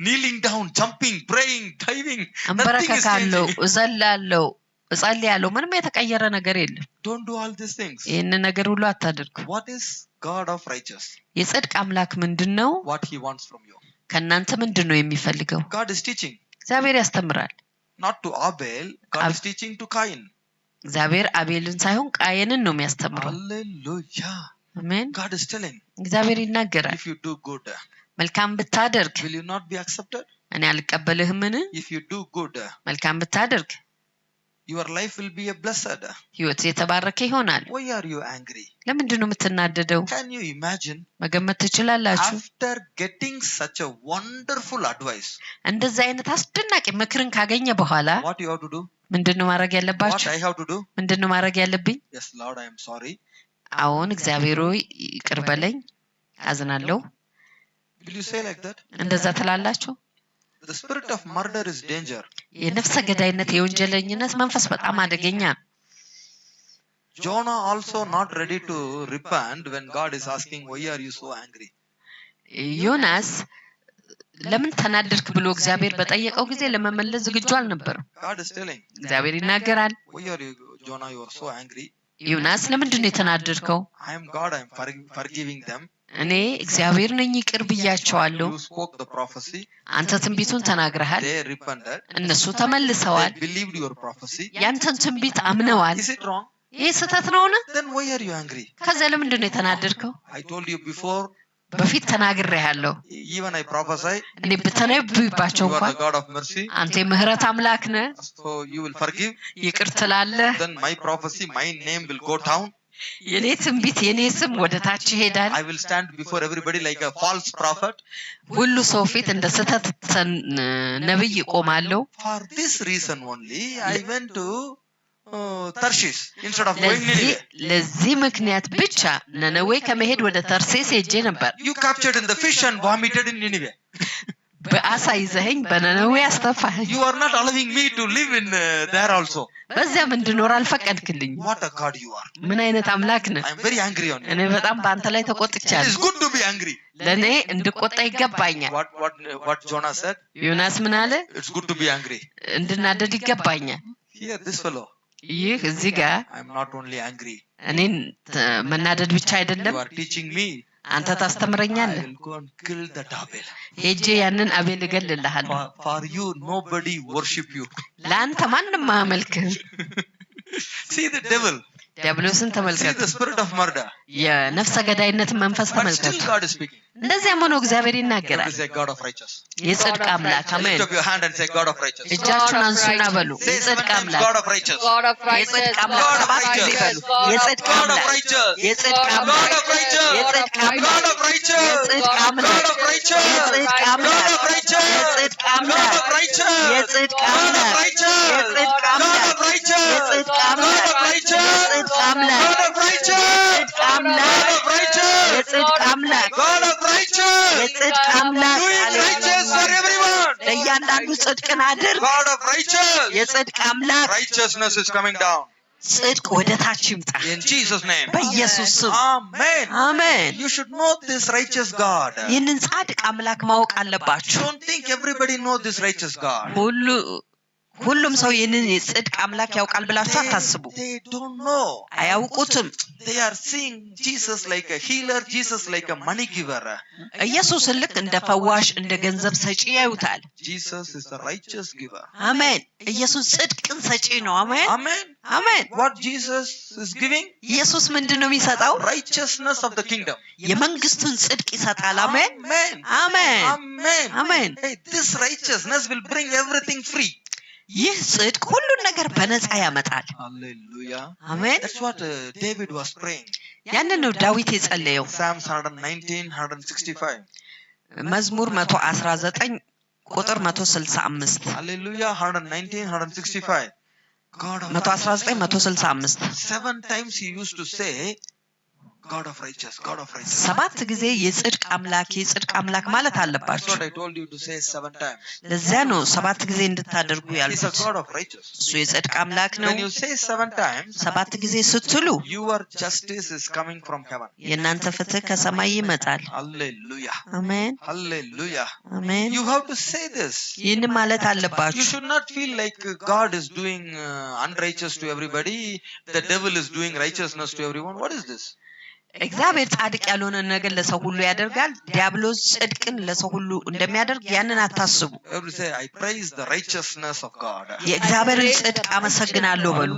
kneeling down, jumping, praying, diving. Nothing is አንበረከካለሁ፣ changing. እዘላለሁ፣ እጸልያለሁ። ምንም የተቀየረ ነገር የለም። Don't do all these things. ይህን ነገር ሁሉ አታድርጉ። What is God of righteousness? የጽድቅ አምላክ ምንድነው? What he wants from you? ከእናንተ ምንድነው የሚፈልገው? God is teaching. እግዚአብሔር ያስተምራል። Not to Abel, God is teaching to Cain. እግዚአብሔር አቤልን ሳይሆን ቃየንን ነው የሚያስተምረው። Hallelujah. አሜን። God is telling. እግዚአብሔር ይናገራል። If you do good, መልካም ብታደርግ will you not be accepted? እኔ አልቀበልህምን? If you do good, መልካም ብታደርግ your life will be a blessed. ህይወት የተባረከ ይሆናል። Why are you angry? ለምንድን ነው የምትናደደው? Can you imagine? መገመት ትችላላችሁ? After getting such a wonderful advice, እንደዛ አይነት አስደናቂ ምክርን ካገኘ በኋላ what you have to do? ምንድነው ማድረግ What ያለባችሁ? I have to do? ምንድነው ማድረግ ያለብኝ? Yes, Lord, I am sorry. አሁን እግዚአብሔር ሆይ ይቅር በለኝ፣ አዝናለሁ። Will you say like that? እንደዛ ትላላችሁ? The spirit of murder is danger. የነፍሰ ገዳይነት የወንጀለኝነት መንፈስ በጣም አደገኛ ነው። Jonah also not ready to repent when God is asking, why are you so angry? ዮናስ ለምን ተናደድክ ብሎ እግዚአብሔር በጠየቀው ጊዜ ለመመለስ ዝግጁ አልነበረም። God is telling, እግዚአብሔር ይናገራል። why are you, Jonah, you are so angry? ዮናስ ለምንድን ነው የተናደድከው? I am God, I am forgiving them. እኔ እግዚአብሔር ነኝ ይቅር ብያቸዋለሁ። You spoke the prophecy. አንተ ትንቢቱን ተናግረሃል። They repented. እነሱ ተመልሰዋል። They believed your prophecy. ያንተን ትንቢት አምነዋል። Is it wrong? ይህ ስህተት ነውን? Then why are you angry? ከዛ ለምንድን ነው የተናደድከው? I told you before. በፊት ተናግሬሃለሁ። Even I prophesy. እኔ በተነብይባቸው You are እንኳን the God of mercy. አንተ የምህረት አምላክ ነህ። So you will forgive. ይቅር ትላለህ። Then my prophecy, my name will go down. የኔ ትንቢት የኔ ስም ወደ ታች ይሄዳል። I will stand before everybody like a false prophet. ሁሉ ሰው ፊት እንደ ስህተት ነብይ ቆማለሁ። For this reason only I went to Tarshish instead of going Nineveh. ለዚህ ምክንያት ብቻ ነነዌ ከመሄድ ወደ ተርሴስ ሄጄ ነበር። You captured in the fish and vomited in Nineveh. በአሳ ይዘኸኝ በነነዌ አስተፋኸኝ። You are not allowing me to live in there also. በዚያም እንድኖር አልፈቀድክልኝ። What a God you are. ምን አይነት አምላክ ነህ? I am very angry on you. እኔ በጣም በአንተ ላይ It ተቆጥቻለሁ። is good to be angry. ለኔ እንድቆጣ ይገባኛል። What Jonah said? ዮናስ ምን አለ? It's good to be angry. እንድናደድ ይገባኛል። Here this fellow. ይህ እዚህ ጋር I am not only angry. እኔን መናደድ ብቻ አይደለም፣ You are teaching me. አንተ I ታስተምረኛለህ። will go and kill that Abel. ሄጄ ያንን አቤል እገልልሃለሁ። For you nobody worship you. ለአንተ ማንም አያመልክህም። See the devil. ዲያብሎስን See ተመልከት። the spirit of murder. የነፍሰ ገዳይነትን መንፈስ But ተመልከት። still God is speaking. እንደዚያም ሆኖ እግዚአብሔር God ይናገራል። is a God of righteous. የጽድቅ አምላክ አሜን። Lift up your hand and say God of righteous. እጃችሁን አንሱና በሉ Say seven የጽድቅ times አምላክ God of righteous. God of የጽድቅ righteous, አምላክ God of ሰባት ጊዜ righteous, በሉ የጽድቅ God of አምላክ righteous. የጽድቅ God of አምላክ righteous. የጽድቅ God አምላክ of righteous. የጽድቅ God አምላክ of righteous. የጽድቅ አምላክ God of righteous. የጽድቅ God አምላክ of righteous. የጽድቅ God of አምላክ righteous. የጽድቅ God አምላክ of righteous. የጽድቅ God አምላክ of righteous. የጽድቅ አምላክ God of righteous. የጽድቅ አምላክ God of righteous. የጽድቅ አምላክ God of righteous. የጽድቅ አምላክ Doing righteous for everyone. ለእያንዳንዱ ጽድቅን አድርግ። God of righteous. የጽድቅ አምላክ Righteousness is coming down. ጽድቅ ወደ ታች ይምጣ In Jesus' name. በኢየሱስ ስም Amen. አሜን። You should know this righteous God. ይህንን ጻድቅ አምላክ ማወቅ አለባችሁ። Don't think everybody knows this righteous God. ሁሉም ሰው ይህንን የጽድቅ አምላክ ያውቃል ብላችሁ አታስቡ። They don't know. አያውቁትም። They are seeing Jesus like a healer, Jesus like a money giver. ኢየሱስን ልክ እንደ ፈዋሽ እንደ ገንዘብ ሰጪ ያዩታል። Jesus is the righteous giver. አሜን። ኢየሱስ ጽድቅን ሰጪ ነው። አሜን Amen. አሜን። What Jesus is giving? ኢየሱስ ምንድን ነው የሚሰጠው? Righteousness of the kingdom. የመንግስቱን ጽድቅ ይሰጣል። አሜን Amen. አሜን Amen. አሜን። Hey, this righteousness will bring everything free. ይህ ጽድቅ ሁሉን ነገር በነፃ ያመጣል። Hallelujah. አሜን። That's what David was praying. ያንን ነው ዳዊት የጸለየው። Psalms 119, 165. መዝሙር 119 ቁጥር 165 Hallelujah. 119, 165. God of 119 165 7 times he used to say, God of righteous, God of righteous. ሰባት ጊዜ የጽድቅ አምላክ ማለት That's አለባችሁ። what I told you to say 7 times. ለዚያ ነው ሰባት ጊዜ እንድታደርጉ He's a ያልኩት። God of righteous. እሱ የጽድቅ አምላክ ነው። When you say 7 times, ሰባት ጊዜ ስትሉ your justice is coming from heaven. የእናንተ ፍትህ ከሰማይ ይመጣል። Hallelujah. አሜን Hallelujah. አሜን። You have to say this. ይህን ማለት You አለባችሁ። should not feel like God is doing unrighteous to everybody. The devil is doing righteousness to everyone. What is this? እግዚአብሔር ጻድቅ ያልሆነ ነገር ለሰው ሁሉ ያደርጋል። ዲያብሎስ ጽድቅን ለሰው ሁሉ እንደሚያደርግ ያንን አታስቡ። Everybody say, I praise the righteousness of God. የእግዚአብሔርን ጽድቅ አመሰግናለሁ በሉ።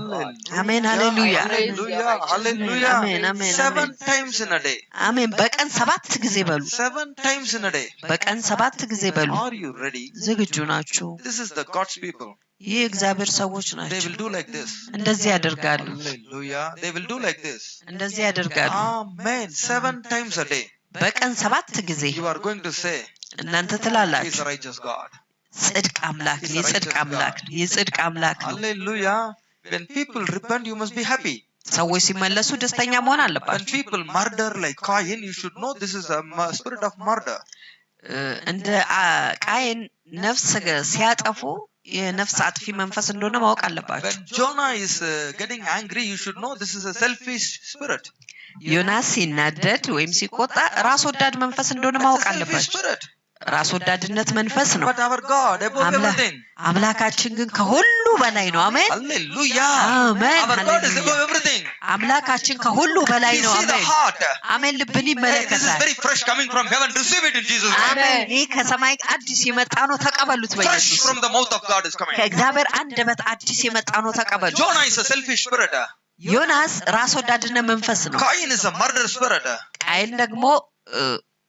አሜን ሃሌሉያ Hallelujah. Hallelujah. አሜን አሜን 7 times in a day. አሜን። በቀን 7 ጊዜ በሉ። 7 times in a day. በቀን 7 ጊዜ በሉ። Are you ready? ዝግጁ ናችሁ? This is the God's people. ይህ እግዚአብሔር ሰዎች They ናቸው። will do like this. እንደዚህ ያደርጋሉ። Hallelujah. They will do like this. እንደዚህ ያደርጋሉ። Amen. 7 times a day. በቀን 7 ጊዜ You are going to say, እናንተ He is ትላላችሁ a righteous God. ጽድቅ አምላክ የጽድቅ አምላክ የጽድቅ አምላክ ነው። Hallelujah. When people repent, you must be happy. ሰዎች ሲመለሱ ደስተኛ መሆን When አለባቸው። people murder like Cain, you should know this is a spirit of murder. እንደ ቃየን ነፍስ ሲያጠፉ የነፍስ አጥፊ መንፈስ እንደሆነ ማወቅ አለባችሁ። When Jonah is getting angry, you should know this is a selfish spirit. ዮናስ ሲናደድ ወይም ሲቆጣ ራስ ወዳድ መንፈስ እንደሆነ ማወቅ That's a selfish አለባችሁ። spirit. ራስ ወዳድነት መንፈስ ነው። But our God above everything. አምላካችን ግን ከሁሉ በላይ ነው። አሜን Hallelujah. አሜን Our God is ሃሌሉያ። above everything. አምላካችን ከሁሉ በላይ He ነው። see the አሜን heart. አሜን። ልብን Hey, this is ይመለከታል። very fresh coming from heaven. Receive it in Jesus' name. አሜን። ይህ ከሰማይ አዲስ የመጣ ነው። ተቀበሉት Fresh በኢየሱስ from the mouth of God is coming. ከእግዚአብሔር አንደበት አዲስ የመጣ ነው። ተቀበሉት። Jonah is a selfish spirit. ዮናስ ራስ ወዳድነት መንፈስ ነው። Cain is a murder spirit. ቃየል ደግሞ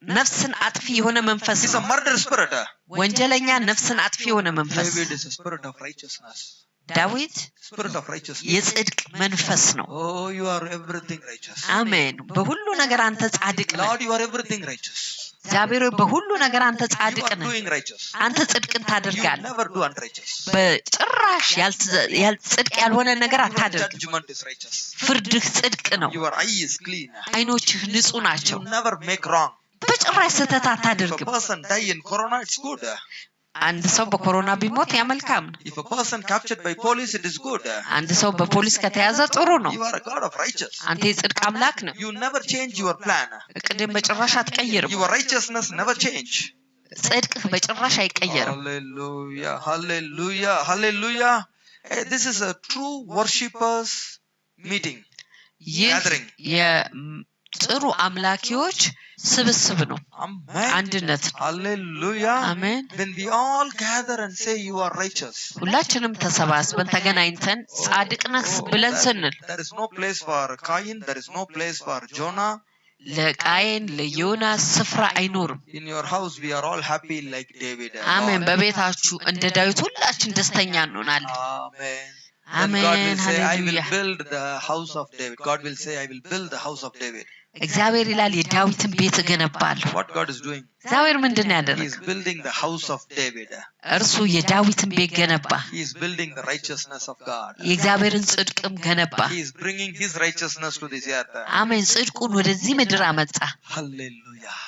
ነፍስን አጥፊ የሆነ መንፈስ He's ነው። a murder spirit. ወንጀለኛ ነፍስን አጥፊ የሆነ መንፈስ። David is a spirit of righteousness. ዳዊት Spirit of righteousness. የጽድቅ መንፈስ ነው። Oh, you are everything righteous. አሜን። በሁሉ ነገር አንተ ጻድቅ ነህ። Lord, you are everything righteous. እግዚአብሔር በሁሉ ነገር አንተ You ጻድቅ are ነህ። doing righteous. አንተ ጽድቅን You ታደርጋለህ። never do unrighteous. በጭራሽ ጽድቅ ያልሆነ ነገር Your አታደርግም። judgment is righteous. ፍርድህ ጽድቅ ነው። Your eye is clean. አይኖችህ ንጹህ ናቸው። You never make wrong. በጭራሽ ስህተት If a አታደርግም። person die in corona, it's good. አንድ ሰው በኮሮና ቢሞት ያ መልካም ነው። If a person captured by police, it is good. አንድ ሰው በፖሊስ ከተያዘ ጥሩ ነው። You are a God of righteous. አንተ የጽድቅ አምላክ ነህ። You never change your plan. እቅድን በጭራሽ አትቀይርም። Your righteousness never change. ጽድቅህ በጭራሽ አይቀየርም። Hallelujah, hallelujah, hallelujah. Hey, this is a true worshippers meeting. ይህ Gathering. የጥሩ አምላኪዎች ስብስብ ነው። Amen. አንድነት ነው። Hallelujah. አሜን። When we all gather and say you are righteous. ሁላችንም ተሰባስበን ተገናኝተን ጻድቅ ነህ ብለን ስንል There is no place for Cain, there is no place for Jonah. ለቃየን ለዮናስ ስፍራ አይኖርም። In your house we are all happy like David. አሜን። በቤታችሁ እንደ ዳዊት ሁላችን ደስተኛ እንሆናለን። Amen. Then God will አሜን say, I will ሃሌሉያ። build the house of David. God will say, I will build the house of David. እግዚአብሔር ይላል የዳዊትን ቤት እገነባለሁ። What God is doing? እግዚአብሔር ምንድን ነው He is ያደረገው? building the house of David. እርሱ የዳዊትን ቤት ገነባ። He is building the righteousness of God. የእግዚአብሔርን ጽድቅም ገነባ። He is bringing His righteousness to this earth. አሜን። ጽድቁን ወደዚህ ምድር አመጣ። Hallelujah.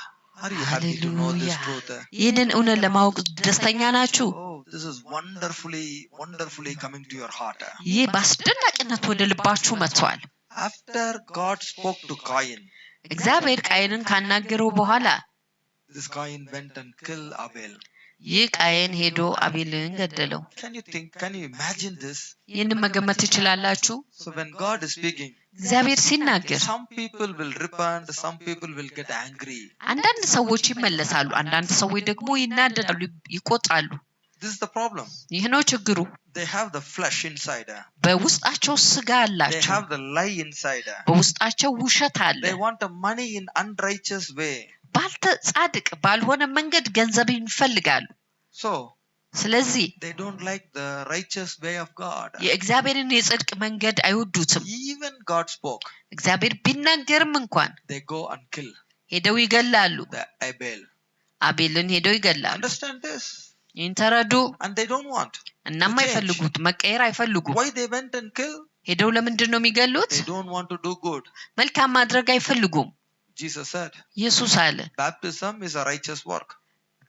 Are you happy to know this ሃሌሉያ። truth? ይህንን እውነት ለማወቅ ደስተኛ ናችሁ? Oh, this is wonderfully coming to your heart. ይህ በአስደናቂነት ወደ ልባችሁ መጥቷል። After God spoke to Cain, እግዚአብሔር ቃየንን ካናገረው በኋላ this Cain went and killed Abel. ይህ ቃየን ሄዶ አቤልን ገደለው። Can you imagine this? ይህንን መገመት ትችላላችሁ? So when God is speaking, እግዚአብሔር ሲናገር some people will repent, some people will get angry. አንዳንድ ሰዎች ይመለሳሉ፣ አንዳንድ ሰዎች ደግሞ ይናደዳሉ፣ ይቆጣሉ። This is the problem. ይህ ነው ችግሩ። They have the flesh inside. በውስጣቸው ስጋ They አላቸው። have the lie inside. በውስጣቸው ውሸት አለ። They want the money in unrighteous way. ጻድቅ ባልሆነ መንገድ ገንዘብ ይፈልጋሉ። So ስለዚህ they don't like the righteous way of God. የእግዚአብሔርን የጽድቅ መንገድ አይወዱትም። Even God spoke. እግዚአብሔር ቢናገርም እንኳን They go and kill ሄደው ይገላሉ። the Abel. አቤልን ሄደው ይገላሉ። Understand this? ይህን ተረዱ። And they don't want. እናም አይፈልጉት፣ መቀየር አይፈልጉም። Why they went and killed? ሄደው ለምንድን ነው የሚገሉት? They don't want to do good. መልካም ማድረግ አይፈልጉም። Jesus said, ኢየሱስ አለ baptism is a righteous work.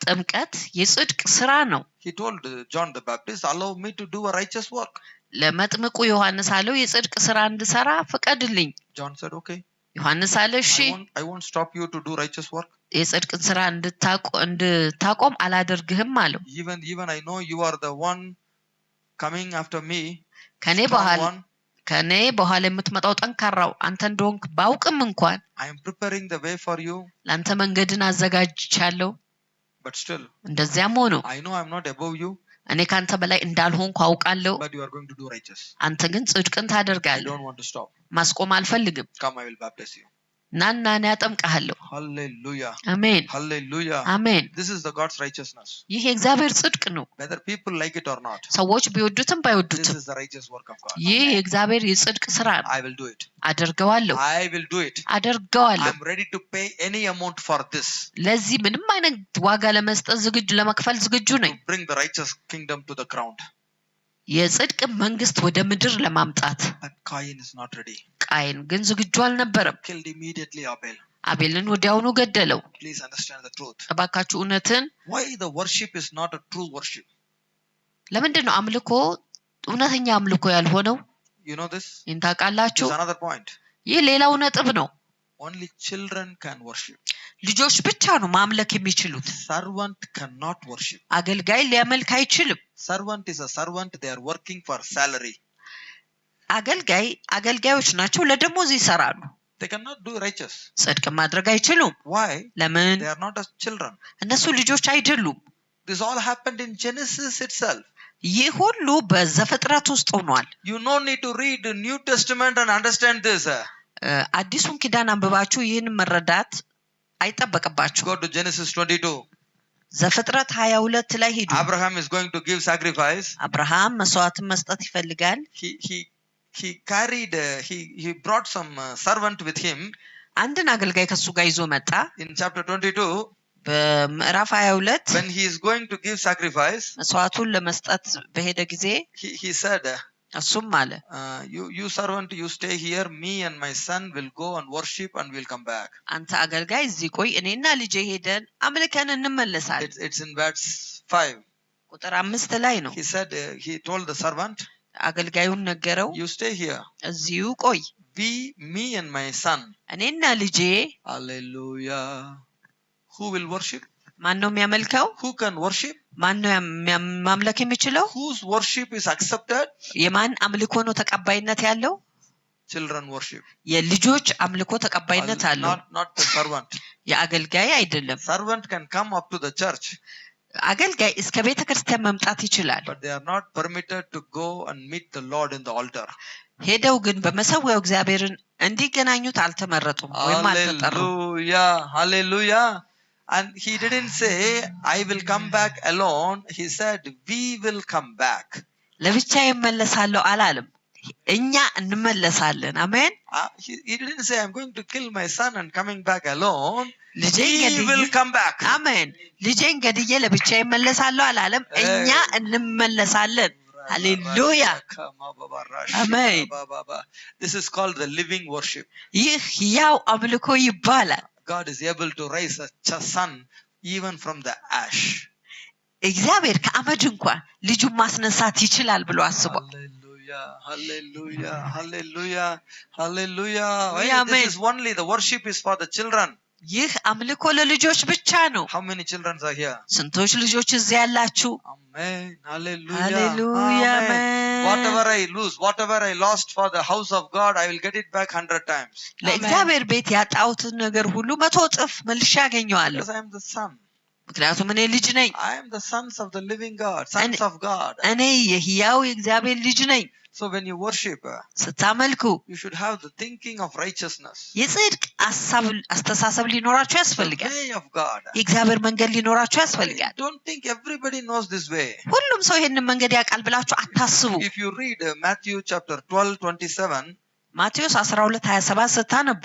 ጥምቀት የጽድቅ ስራ ነው። He told John the Baptist, allow me to do a righteous work. ለመጥምቁ ዮሐንስ አለው የጽድቅ ስራ እንድሰራ ፍቀድልኝ። John said, okay. ዮሐንስ አለ እሺ፣ I won't stop you to do righteous work. የጽድቅን ስራ እንድታቆም አላደርግህም አለው። Even I know you are the one coming after me. ከኔ በኋላ የምትመጣው ጠንካራው አንተ እንደሆንክ ባውቅም እንኳን I am preparing the way for you. ለአንተ መንገድን አዘጋጅቻለሁ። But still, እንደዚያም ሆኖ I know I am not above you. እኔ ካንተ በላይ እንዳልሆንኩ አውቃለሁ። But you are going to do righteous. አንተ ግን ጽድቅን I ታደርጋለህ። don't want to stop. ማስቆም አልፈልግም። Come, I will baptize you. ናና እኔ አጠምቅሃለሁ። Hallelujah. አሜን Hallelujah. አሜን። This is the God's righteousness. ይህ የእግዚአብሔር ጽድቅ ነው። Whether people like it or not. ሰዎች ቢወዱትም This ባይወዱትም is the righteous work of God. ይህ የእግዚአብሔር የጽድቅ ስራ ነው። I will do it. አደርገዋለሁ I will do it. አደርገዋለሁ። I'm ready to pay any amount for this. ለዚህ ምንም አይነት ዋጋ ለመክፈል ዝግጁ ነኝ። To bring the righteous kingdom to the ground. የጽድቅ መንግስት ወደ ምድር ለማምጣት። But Cain is not ready. ቃየን ግን ዝግጁ አልነበረም። Killed immediately Abel. አቤልን ወዲያውኑ ገደለው። Please understand the truth. እባካችሁ እውነትን Why the worship is not a true worship? ለምንድነው አምልኮ እውነተኛ አምልኮ ያልሆነው? You know this? እንታቃላችሁ? This is another point. ይህ ሌላው ነጥብ ነው። Only children can worship. ልጆች ብቻ ነው ማምለክ የሚችሉት። Servant cannot worship. አገልጋይ ሊያመልክ አይችልም። Servant is a servant, they are working for salary. አገልጋዮች ናቸው፣ ለደሞዝ ይሰራሉ። They cannot do righteous. ጽድቅ ማድረግ አይችሉም። Why? ለምን? They are not as children. እነሱ ልጆች አይደሉም። This all happened in Genesis itself. ይህ ሁሉ በዘፍጥረት ውስጥ ሆኗል። You no need to read the New Testament and understand this. አዲሱን ኪዳን አንብባችሁ ይህን መረዳት አይጠበቅባችሁ። Go to Genesis 22. ዘፍጥረት 22 ላይ ሄዱ። Abraham is going to give sacrifice. አብርሃም መስዋዕትን መስጠት ይፈልጋል። He carried he brought some servant with him. አንድን አገልጋይ ከሱ ጋር ይዞ መጣ። In chapter 22, በምዕራፍ 22 when he is going to give sacrifice, መስዋዕቱን ለመስጠት በሄደ ጊዜ he said, እሱም አለ you servant, you stay here, me and my son will go and worship and we'll come back. አንተ አገልጋይ እዚህ ቆይ፣ እኔና ልጄ ሄደን አምልከን እንመለሳለን። It's in verse 5. ቁጥር 5 ላይ ነው። He said, he told the servant, አገልጋዩን ነገረው፣ you stay here, እዚሁ ቆይ፣ me and my son. እኔና ልጄ። Hallelujah. Who will worship? ማን ነው የሚያመልከው? Who can worship? ማን ነው ማምለክ የሚችለው? Whose worship is accepted? የማን አምልኮ ነው ተቀባይነት ያለው? Children worship. የልጆች አምልኮ ተቀባይነት አለው። Not the servant. የአገልጋይ አይደለም። Servant can come up to the church. አገልጋይ እስከ ቤተ ክርስቲያን መምጣት ይችላል። But they are not permitted to go and meet the Lord in the altar. ሄደው ግን በመሰዊያው እግዚአብሔርን እንዲገናኙት አልተመረጡም ወይም አልተጠሩም። Hallelujah. Hallelujah. And he didn't say, I will come back alone. He said, we will come back. ለብቻዬ እመለሳለሁ አላለም። እኛ እንመለሳለን። አሜን። He didn't say, I'm going to kill my son and coming back alone. He will come back. አሜን። ልጄን ገድዬ ለብቻዬ እመለሳለሁ አላለም። እኛ እንመለሳለን። ሃሌሉያ አሜን። This is called the living worship. ይህ ያው አምልኮ ይባላል። God is able to raise a son even from the ash. እግዚአብሔር ከአመድ እንኳን ልጁን ማስነሳት ይችላል ብሎ አስቧል። Hallelujah. Hallelujah. Hallelujah. Hallelujah. This is only the worship is for the children. ይህ አምልኮ ለልጆች ብቻ ነው። How many children are here? ስንቶች ልጆች እዚህ ያላችሁ? Amen. Hallelujah. Hallelujah. Amen. Whatever I lose, whatever I lost for the house of God, I will get it back 100 times. ለእግዚአብሔር ቤት ያጣሁትን ነገር ሁሉ 100 እጥፍ መልሼ አገኘዋለሁ። Because I am the son. ምክንያቱም እኔ ልጅ ነኝ። I am the sons of the living God, sons of God. እኔ የሕያው የእግዚአብሔር ልጅ ነኝ። So when you worship, ስታመልኩ you should have the thinking of righteousness. የጽድቅ አስተሳሰብ ሊኖራችሁ ያስፈልጋል። The way of God. የእግዚአብሔር መንገድ ሊኖራችሁ ያስፈልጋል። Don't think everybody knows this way. ሁሉም ሰው ይሄንን መንገድ ያውቃል ብላችሁ አታስቡ። If you read Matthew chapter 12:27, ማቴዎስ 12:27 ስታነቡ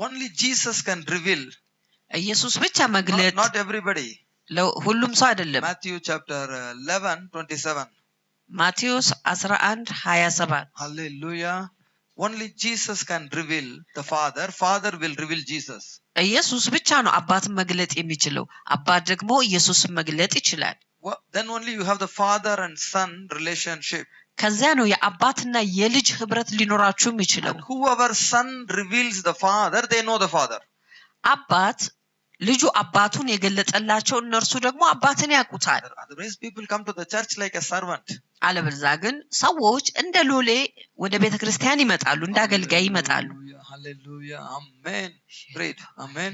only Jesus can reveal. ኢየሱስ ብቻ መግለጥ፣ not everybody. ሁሉም ሰው አይደለም። Matthew chapter 11:27. ማቴዎስ 11:27. Hallelujah. Only Jesus can reveal the Father. Father will reveal Jesus. ኢየሱስ ብቻ ነው አባትን መግለጥ የሚችለው። አባት ደግሞ ኢየሱስን መግለጥ ይችላል። Then only you have the father and son relationship. ከዚያ ነው የአባትና የልጅ ህብረት ሊኖራችሁ የሚችለው። Whoever son reveals the Father, they know the Father. አባት ልጁ አባቱን የገለጠላቸው እነርሱ ደግሞ አባትን ያውቁታል። Otherwise people come to the church like a servant. አለበለዚያ ግን ሰዎች እንደ ሎሌ ወደ ቤተ ክርስቲያን ይመጣሉ፣ እንደ አገልጋይ ይመጣሉ። Hallelujah. Amen. Read. Amen.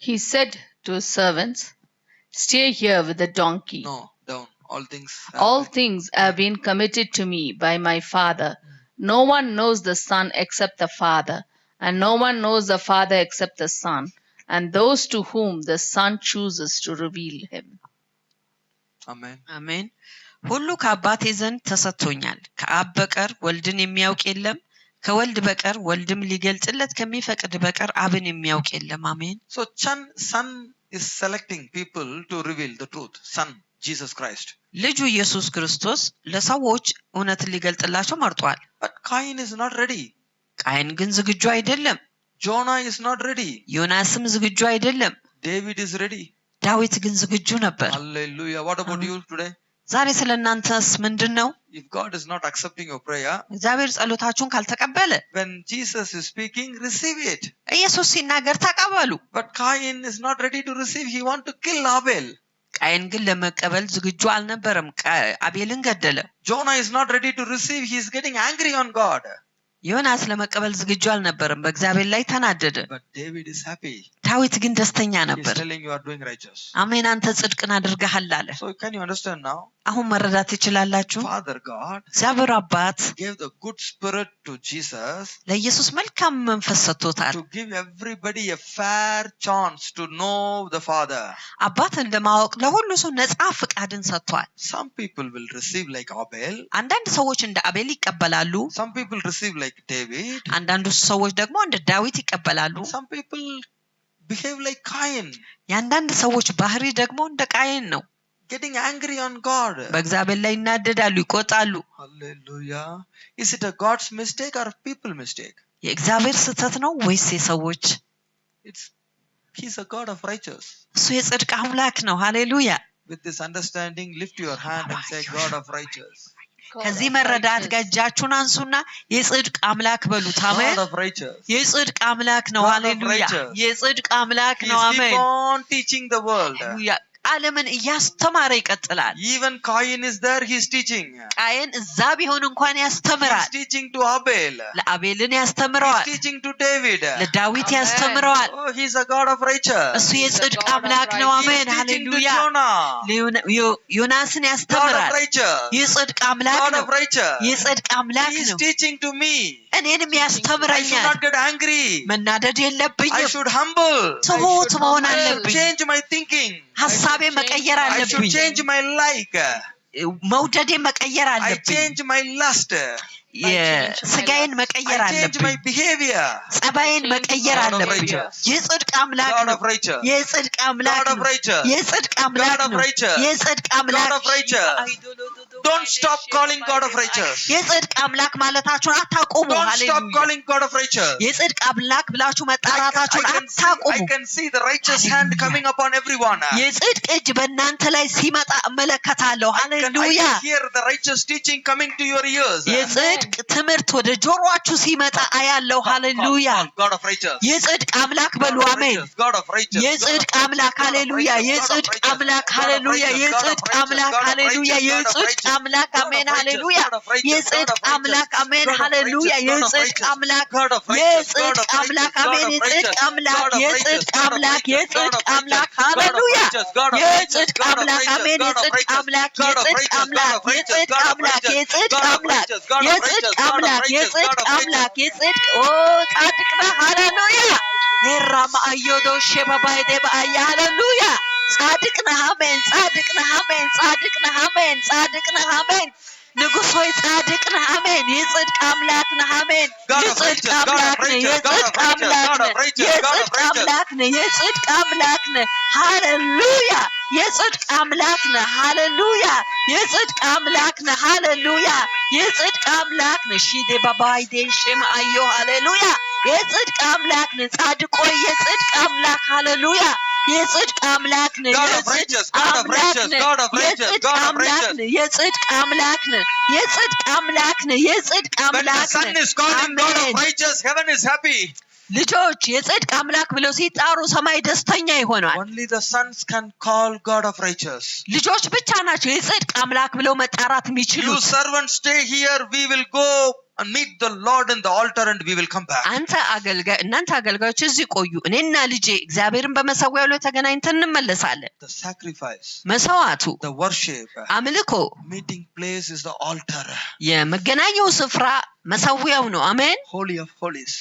He said to his servants, stay here with the donkey. No, down. All things have been committed to me by my Father. No one knows the Son except the Father, and no one knows the Father except the Son, and those to whom the Son chooses to reveal him. Amen. Amen. ሁሉ ከአባቴ ዘንድ ተሰጥቶኛል። ከአብ በቀር ወልድን የሚያውቅ የለም፣ ከወልድ በቀር ወልድም ሊገልጽለት ከሚፈቅድ በቀር አብን የሚያውቅ የለም። አሜን። So son is selecting people to reveal the truth. Son Jesus Christ. ልጁ ኢየሱስ ክርስቶስ ለሰዎች እውነትን ሊገልጥላቸው መርጧል። But Cain is not ready. ቃየን ግን ዝግጁ አይደለም። Jonah is not ready. ዮናስም ዝግጁ አይደለም። David is ready. ዳዊት ግን ዝግጁ ነበር። Hallelujah. What about you today? ዛሬ ስለናንተስ ምንድነው? If God is not accepting your prayer, እግዚአብሔር ጸሎታችሁን ካልተቀበለ when Jesus is speaking, receive it. ኢየሱስ ሲናገር ተቀበሉ። But Cain is not ready to receive. He want to kill Abel. ቃየን ግን ለመቀበል ዝግጁ አልነበረም። አቤልን ገደለ። Jonah is not ready to receive. He is getting angry on God. ዮናስ ለመቀበል ዝግጁ አልነበረም። በእግዚአብሔር ላይ ተናደደ። But David is happy. ዳዊት ግን ደስተኛ He is ነበር። telling you are doing righteous. አሜን፣ አንተ ጽድቅን አድርገሃል አለ። So can you understand now? አሁን መረዳት ትችላላችሁ። Father God እግዚአብሔር አባት gave the good spirit to Jesus ለኢየሱስ መልካም መንፈስ ሰጥቶታል። to give everybody a fair chance to know the Father. አባትን ለማወቅ ለሁሉ ሰው ነፃ ፍቃድን ሰጥቷል። Some people will receive like Abel. አንዳንድ ሰዎች እንደ አቤል ይቀበላሉ። Some people receive like David. አንዳንዱ ሰዎች ደግሞ እንደ ዳዊት ይቀበላሉ። Some people behave like Cain, የአንዳንድ ሰዎች ባህሪ ደግሞ እንደ ቃየን ነው። getting angry on God. በእግዚአብሔር ላይ ይናደዳሉ፣ ይቆጣሉ። Hallelujah. Is it a God's mistake or people mistake? የእግዚአብሔር ስህተት ነው ወይስ የሰዎች? He's a God of righteous. እሱ የጽድቅ አምላክ ነው። ሃሌሉያ። With this understanding, lift your hand and say, God of righteous. ከዚህ መረዳት ጋር እጃችሁን አንሱና የጽድቅ አምላክ በሉት። አሜን። God of righteous. የጽድቅ አምላክ ነው። God of ሃሌሉያ። righteous. የጽድቅ አምላክ He ነው። is አሜን። keep on teaching the world. ሃሌሉያ። ዓለምን እያስተማረ ይቀጥላል። Even Cain is there, he is teaching. ቃየን እዛ ቢሆን እንኳን He is ያስተምራል። teaching to Abel. ለአቤልን He is ያስተምረዋል። teaching to David. ለዳዊት Amen. ያስተምረዋል። Oh, he is a God of righteous. እሱ የጽድቅ God of አምላክ ነው። righteous. He is አሜን። teaching to ሃሌሉያ። Jonah. ዮናስን God of ያስተምራል። righteous. የጽድቅ አምላክ God ነው። of righteous. የጽድቅ አምላክ He is ነው። teaching to me. እኔንም I should ያስተምረኛል። not get angry. መናደድ I የለብኝም። should humble. ትሁት መሆን I should አለብኝ። change my thinking. ሀሳቤ መቀየር I should አለብኝ። change my like. መውደዴ መቀየር I አለብኝ። change my lust. የስጋዬን መቀየር I change my አለብኝ። behavior. ጸባዬን መቀየር God of አለብኝ። righteous. የጽድቅ አምላክ God ነው። of righteous. የጽድቅ አምላክ God of ነው። righteous. የጽድቅ አምላክ God of ነው። righteous. የጽድቅ አምላክ God of righteous. Don't stop calling God of righteous. የጽድቅ አምላክ ማለታችሁን አታቁሙ። Don't stop ሃሌሉያ። calling God of righteous. የጽድቅ አምላክ ብላችሁ መጣራታችሁን I አታቁሙ። can see the righteous hand coming upon everyone. የጽድቅ እጅ በእናንተ ላይ ሲመጣ እመለከታለሁ። I ሃሌሉያ። can hear the righteous teaching coming to your ears. የጽድቅ ትምህርት ወደ ጆሮአችሁ ሲመጣ አያለሁ። ሃሌሉያ። God of righteous. የጽድቅ አምላክ በሉ። God of አሜን። righteous. God of righteous. የጽድቅ አምላክ ሃሌሉያ። የጽድቅ አምላክ ሃሌሉያ። የጽድቅ አምላክ ሃሌሉያ። የጽድቅ አምላክ አሜን ሃሌሉያ። የጽድቅ አምላክ አሜን ሃሌሉያ። የጽድቅ አምላክ የጽድቅ አምላክ አሜን። የጽድቅ አምላክ የጽድቅ አምላክ የጽድቅ አምላክ ሃሌሉያ። የጽድቅ አምላክ አሜን። የጽድቅ አምላክ የጽድቅ አምላክ የጽድቅ አምላክ የጽድቅ አምላክ የጽድቅ አምላክ የጽድቅ አምላክ የጽድቅ ኦ ጻድቅ ነህ ሃሌሉያ። ሄራማ አዮዶ ሸባባይዴ ባያ ሃሌሉያ። ጻድቅ ነህ አሜን። ጻድቅ ነህ አሜን። ጻድቅ ነህ አሜን። ጻድቅ ነህ አሜን። ንጉሥ ሆይ ጻድቅ ነህ አሜን። የጽድቅ አምላክ ነህ አሜን። የጽድቅ አምላክ ነህ። የጽድቅ አምላክ ነህ። የጽድቅ አምላክ ነህ። የጽድቅ አምላክ ነህ ሃሌሉያ። የጽድቅ አምላክ ነህ ሃሌሉያ። የጽድቅ አምላክ ነህ ሃሌሉያ። የጽድቅ አምላክ ነህ ሺዴ ባባይዴ ሸማ አዮ ሃሌሉያ። የጽድቅ አምላክ ነህ ጻድቅ ሆይ የጽድቅ አምላክ ሃሌሉያ። የጽድቅ አምላክ ነህ። የጽድቅ አምላክ ነህ። የጽድቅ አምላክ ነህ። የጽድቅ አምላክ ነህ። የጽድቅ አምላክ ነህ። የጽድቅ When the አምላክ Son ነህ። is calling God of አሜን። righteous, heaven is happy. ልጆች የጽድቅ አምላክ ብለው ሲጣሩ ሰማይ ደስተኛ ይሆናል። Only the sons can call God of righteous. ልጆች ብቻ ናቸው የጽድቅ አምላክ ብለው መጣራት You የሚችሉት። servants stay here. We will go and meet the Lord in the altar and we will come back. እናንተ አገልጋዮች እዚህ ቆዩ፣ እኔና ልጄ እግዚአብሔርን በመሰዊያው ላይ ተገናኝተን እንመለሳለን። The sacrifice, መስዋዕቱ፣ the worship, አምልኮ፣ meeting place is the altar. የመገናኛው ስፍራ መሰዊያው ነው። አሜን። Holy of holies.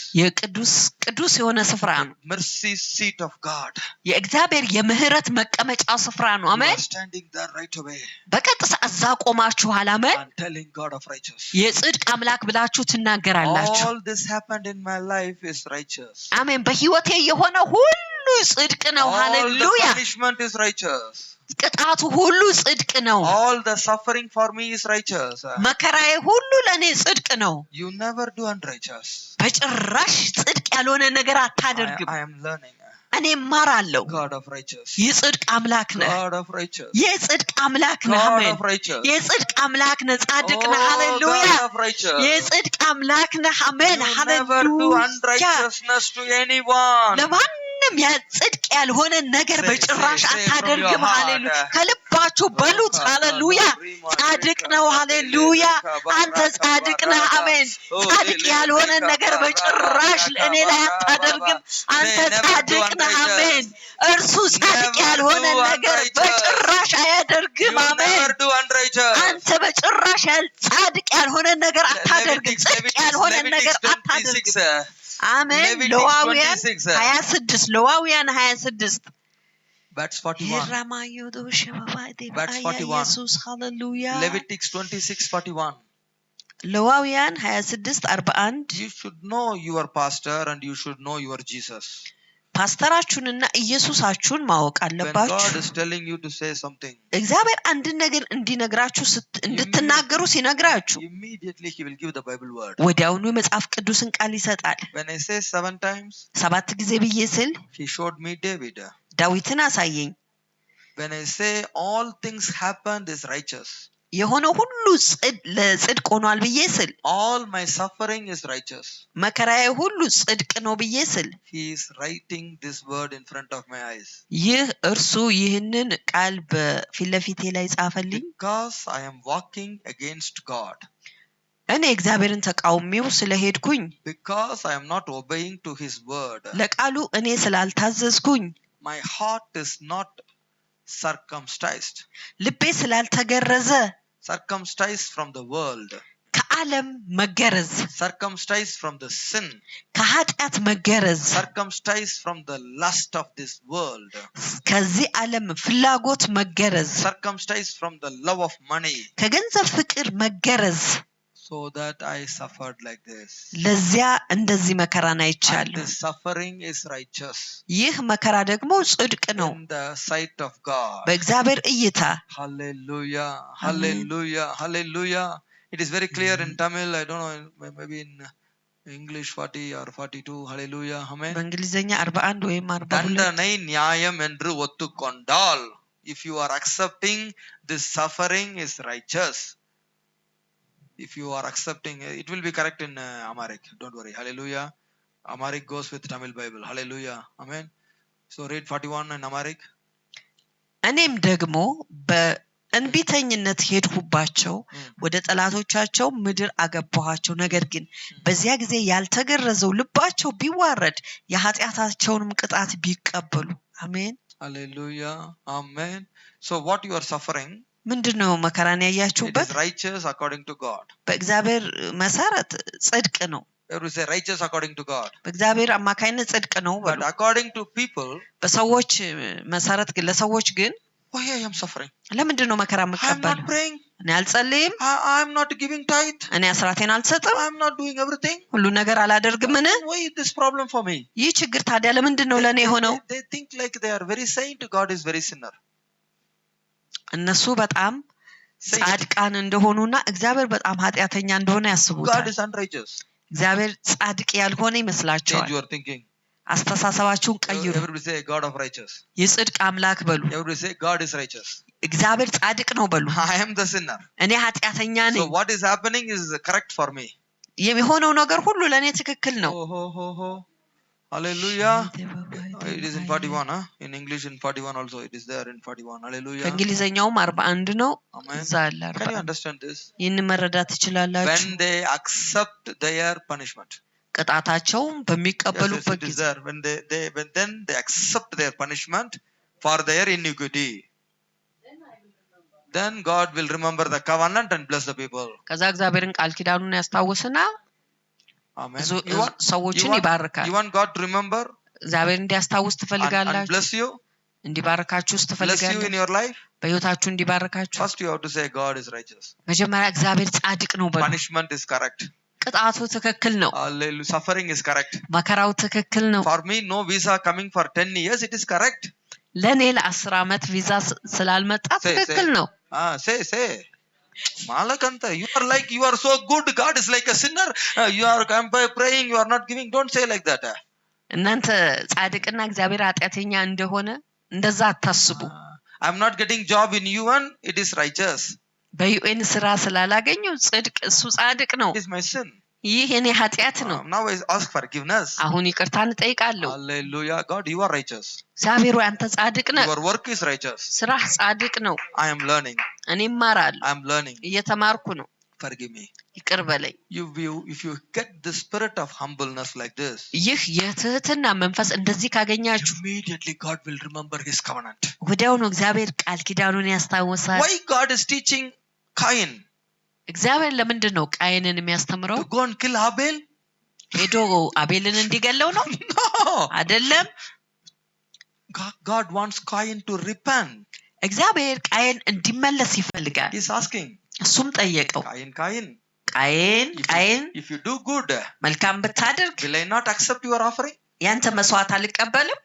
ቅዱስ የሆነ ስፍራ ነው። Mercy seat of God. የእግዚአብሔር የምህረት መቀመጫ ስፍራ ነው። You አሜን። are standing there right away በቀጥታ እዛ ቆማችኋል። አሜን። and telling God of righteous. የጽድቅ አምላክ ብላችሁ ትናገራላችሁ። All this happened in my life is righteous. አሜን። በህይወቴ የሆነ ሁሉ ጽድቅ ነው። All the ሃሌሉያ። punishment is righteous. ቅጣቱ ሁሉ ጽድቅ ነው። All the suffering for me is righteous. መከራዬ ሁሉ ለኔ ጽድቅ ነው። You never do unrighteous. በጭራሽ ጽድቅ ያልሆነ ነገር አታደርግም። I am learning. እኔ እማራለሁ። God of righteous. የጽድቅ አምላክ ነህ። God of righteous. የጽድቅ አምላክ ነህ። God አሜን። of righteous. የጽድቅ አምላክ ነህ። ጻድቅ ነህ። Oh, ሃሌሉያ። God of righteous. የጽድቅ አምላክ ነህ። አሜን። You never do ሃሌሉያ። unrighteousness to anyone. ለማንም ጽድቅ ያልሆነ ነገር Say, በጭራሽ say from አታደርግም። your heart. ሃሌሉያ። ከልባችሁ በሉት። ሃሌሉያ። ጻድቅ ነው። ሃሌሉያ። አንተ ጻድቅ ነህ። አሜን። ጻድቅ ያልሆነ ነገር በጭራሽ እኔ ላይ አታደርግም። አንተ ጻድቅ ነህ። አሜን። እርሱ ጻድቅ ያልሆነ ነገር በጭራሽ You አያደርግም። አሜን። never do unrighteous. አንተ በጭራሽ ጻድቅ ያልሆነ ነገር አታደርግም። ጽድቅ ያልሆነ ነገር Leviticus አታደርግም። 26. አሜን። Leviticus ሌዋውያን 26. 26 ሌዋውያን 26 Verse 41. ይራማዮዶ ሸባባዴ Verse 41. ኢየሱስ ሃሌሉያ። Leviticus 26:41. ሌዋውያን 26 41 You should know your pastor and you should know your Jesus. ፓስተራችሁንና ኢየሱሳችሁን ማወቅ When አለባችሁ። God is telling you to say something, እግዚአብሔር አንድን ነገር እንዲነግራችሁ እንድትናገሩ ሲነግራችሁ immediately He will give the Bible word. ወዲያውኑ የመጽሐፍ ቅዱስን ቃል ይሰጣል። When I say 7 times, 7 ጊዜ ብዬ ስል He showed me David. ዳዊትን አሳየኝ። When I say all things happened is righteous, የሆነው ሁሉ ለጽድቅ ሆኗል ብዬ ስል all my suffering is righteous, መከራዬ ሁሉ ጽድቅ ነው ብዬ ስል He is writing this word in front of my eyes. ይህ እርሱ ይህንን ቃል በፊት ለፊቴ ላይ ጻፈልኝ። Because I am walking against God. እኔ እግዚአብሔርን ተቃውሜው ስለሄድኩኝ Because I am not obeying to His word. ለቃሉ እኔ ስላልታዘዝኩኝ My heart is not circumcised. ልቤ ስላልተገረዘ Circumcised from the world. ከዓለም መገረዝ፣ Circumcised from the sin. ከኃጢአት መገረዝ፣ Circumcised from the lust of this world. ከዚህ ዓለም ፍላጎት መገረዝ፣ Circumcised from the love of money. ከገንዘብ ፍቅር መገረዝ። So that I suffered like this. ለዚያ እንደዚህ መከራን And አይቻለሁ። this suffering is righteous ይህ መከራ ደግሞ ጽድቅ ነው in the sight of God. በእግዚአብሔር እይታ። Hallelujah. Hallelujah. Hallelujah. It is very clear in Tamil. I don't know, maybe in English 40 or 42. Hallelujah. Amen. በእንግሊዝኛ 41 ወይም 42 தண்டனை நியாயம் என்று ஒத்துக்கொண்டால், if you are accepting this suffering is righteous. If you are accepting, it will be correct in Amharic. Don't worry. Hallelujah. Amharic goes with Tamil Bible. Hallelujah. Amen. So read 41 in Amharic. እኔም ደግሞ በእንቢተኝነት ሄድሁባቸው፣ ወደ ጠላቶቻቸው ምድር አገባኋቸው። ነገር ግን በዚያ ጊዜ ያልተገረዘው ልባቸው ቢዋረድ የኃጢአታቸውንም ቅጣት ቢቀበሉ። አሜን። Hallelujah. Amen. So what you are suffering, ምንድነው መከራን it ያያችሁበት? is righteous according to God. በእግዚአብሔር መሰረት ጽድቅ ነው። Everyone say righteous according to God. በእግዚአብሔር አማካይነት ጽድቅ ነው But በሉ። according to people, በሰዎች መሰረት ግን ለሰዎች ግን why I am suffering? ለምንድን ነው መከራ I am not የምቀበለው? praying. እኔ አልጸልይም፣ I am not giving tithe. እኔ አስራቴን አልሰጥም፣ I am not doing everything. ሁሉ ነገር አላደርግምን? Why is this problem for me? ይህ ችግር ታዲያ ለምንድን ነው ለእኔ የሆነው? They think like they are very saint. God is very sinner. እነሱ በጣም Saint. ጻድቃን እንደሆኑና እግዚአብሔር በጣም ኃጢአተኛ እንደሆነ God ያስቡታል። is unrighteous. እግዚአብሔር ጻድቅ ያልሆነ Change ይመስላቸዋል። your thinking. አስተሳሰባችሁን ቀይሩ። Everybody say God of righteous. የጽድቅ አምላክ በሉ። Everybody say God is righteous. እግዚአብሔር ጻድቅ ነው በሉ። I am the sinner. እኔ ኃጢአተኛ So ነኝ። what is happening is correct for me. የሚሆነው ነገር ሁሉ ለእኔ ትክክል ነው። Oh, ho, ho, ho. Hallelujah. It is in 41. In English in 41 also. It is there in 41. Hallelujah. በእንግሊዘኛውም 41 ነው። Amen. እዛ አለ Can you 41። understand this? ይህንን መረዳት ትችላላችሁ። When they accept their punishment. ቅጣታቸውን Yes, በሚቀበሉበት it is ጊዜ there. When then they accept their punishment for their iniquity. Then God will remember the covenant and bless the people. ከዛ እግዚአብሔርን ቃል ኪዳኑን ያስታውስና Amen. ሰዎችን ይባርካል። You want God to remember እግዚአብሔር እንዲያስታውስ and ትፈልጋላችሁ? bless you? እንዲባርካችሁስ Bless you in ትፈልጋላችሁ? your life? በህይወታችሁ እንዲባርካችሁ First you have to say God is righteous. መጀመሪያ እግዚአብሔር ጻድቅ ነው በሉ። Punishment is correct. ቅጣቱ ትክክል ነው። Hallelujah. Suffering is correct. መከራው ትክክል ነው። For me, no visa coming for 10 years, it is correct. ለኔ ለ10 ዓመት ቪዛ ስላልመጣ ትክክል ነው። Say. Malakanta, you are like, you are so good. God is like a sinner. You are praying, you are not giving. Don't say like that. እናንተ ጻድቅና እግዚአብሔር ኃጢአተኛ እንደሆነ እንደዛ አታስቡ። I'm not getting job in UN, it is righteous. በዩኤን ስራ ስላላገኘው ጽድቅ እሱ ጻድቅ ነው። It is my sin. ይህ የኔ ኃጢአት ነው። Now I ask forgiveness. አሁን ይቅርታን እጠይቃለሁ። Hallelujah. God, you are righteous. እግዚአብሔር ሆይ አንተ ጻድቅ ነህ። Your work is righteous. ስራህ ጻድቅ ነው። I am learning. እኔ እማራለሁ። I am learning. እየተማርኩ ነው። Forgive me. ይቅር በለኝ። If you get the spirit of humbleness like this, ይህ የትህትና መንፈስ እንደዚህ ካገኛችሁ immediately God will remember his covenant. ወዲያውኑ እግዚአብሔር ቃል ኪዳኑን ያስታውሳል። Why God is teaching Cain እግዚአብሔር ለምንድን ነው ቃየንን የሚያስተምረው? to go and kill Abel? ሄዶ አቤልን እንዲገለው ነው? No. አይደለም። God wants Cain to repent. እግዚአብሔር ቃየን እንዲመለስ ይፈልጋል። He's asking, እሱም ጠየቀው። Cain, ቃየን if you do good, መልካም ብታደርግ will I not accept your offering? ያንተ መስዋዕት አልቀበልም?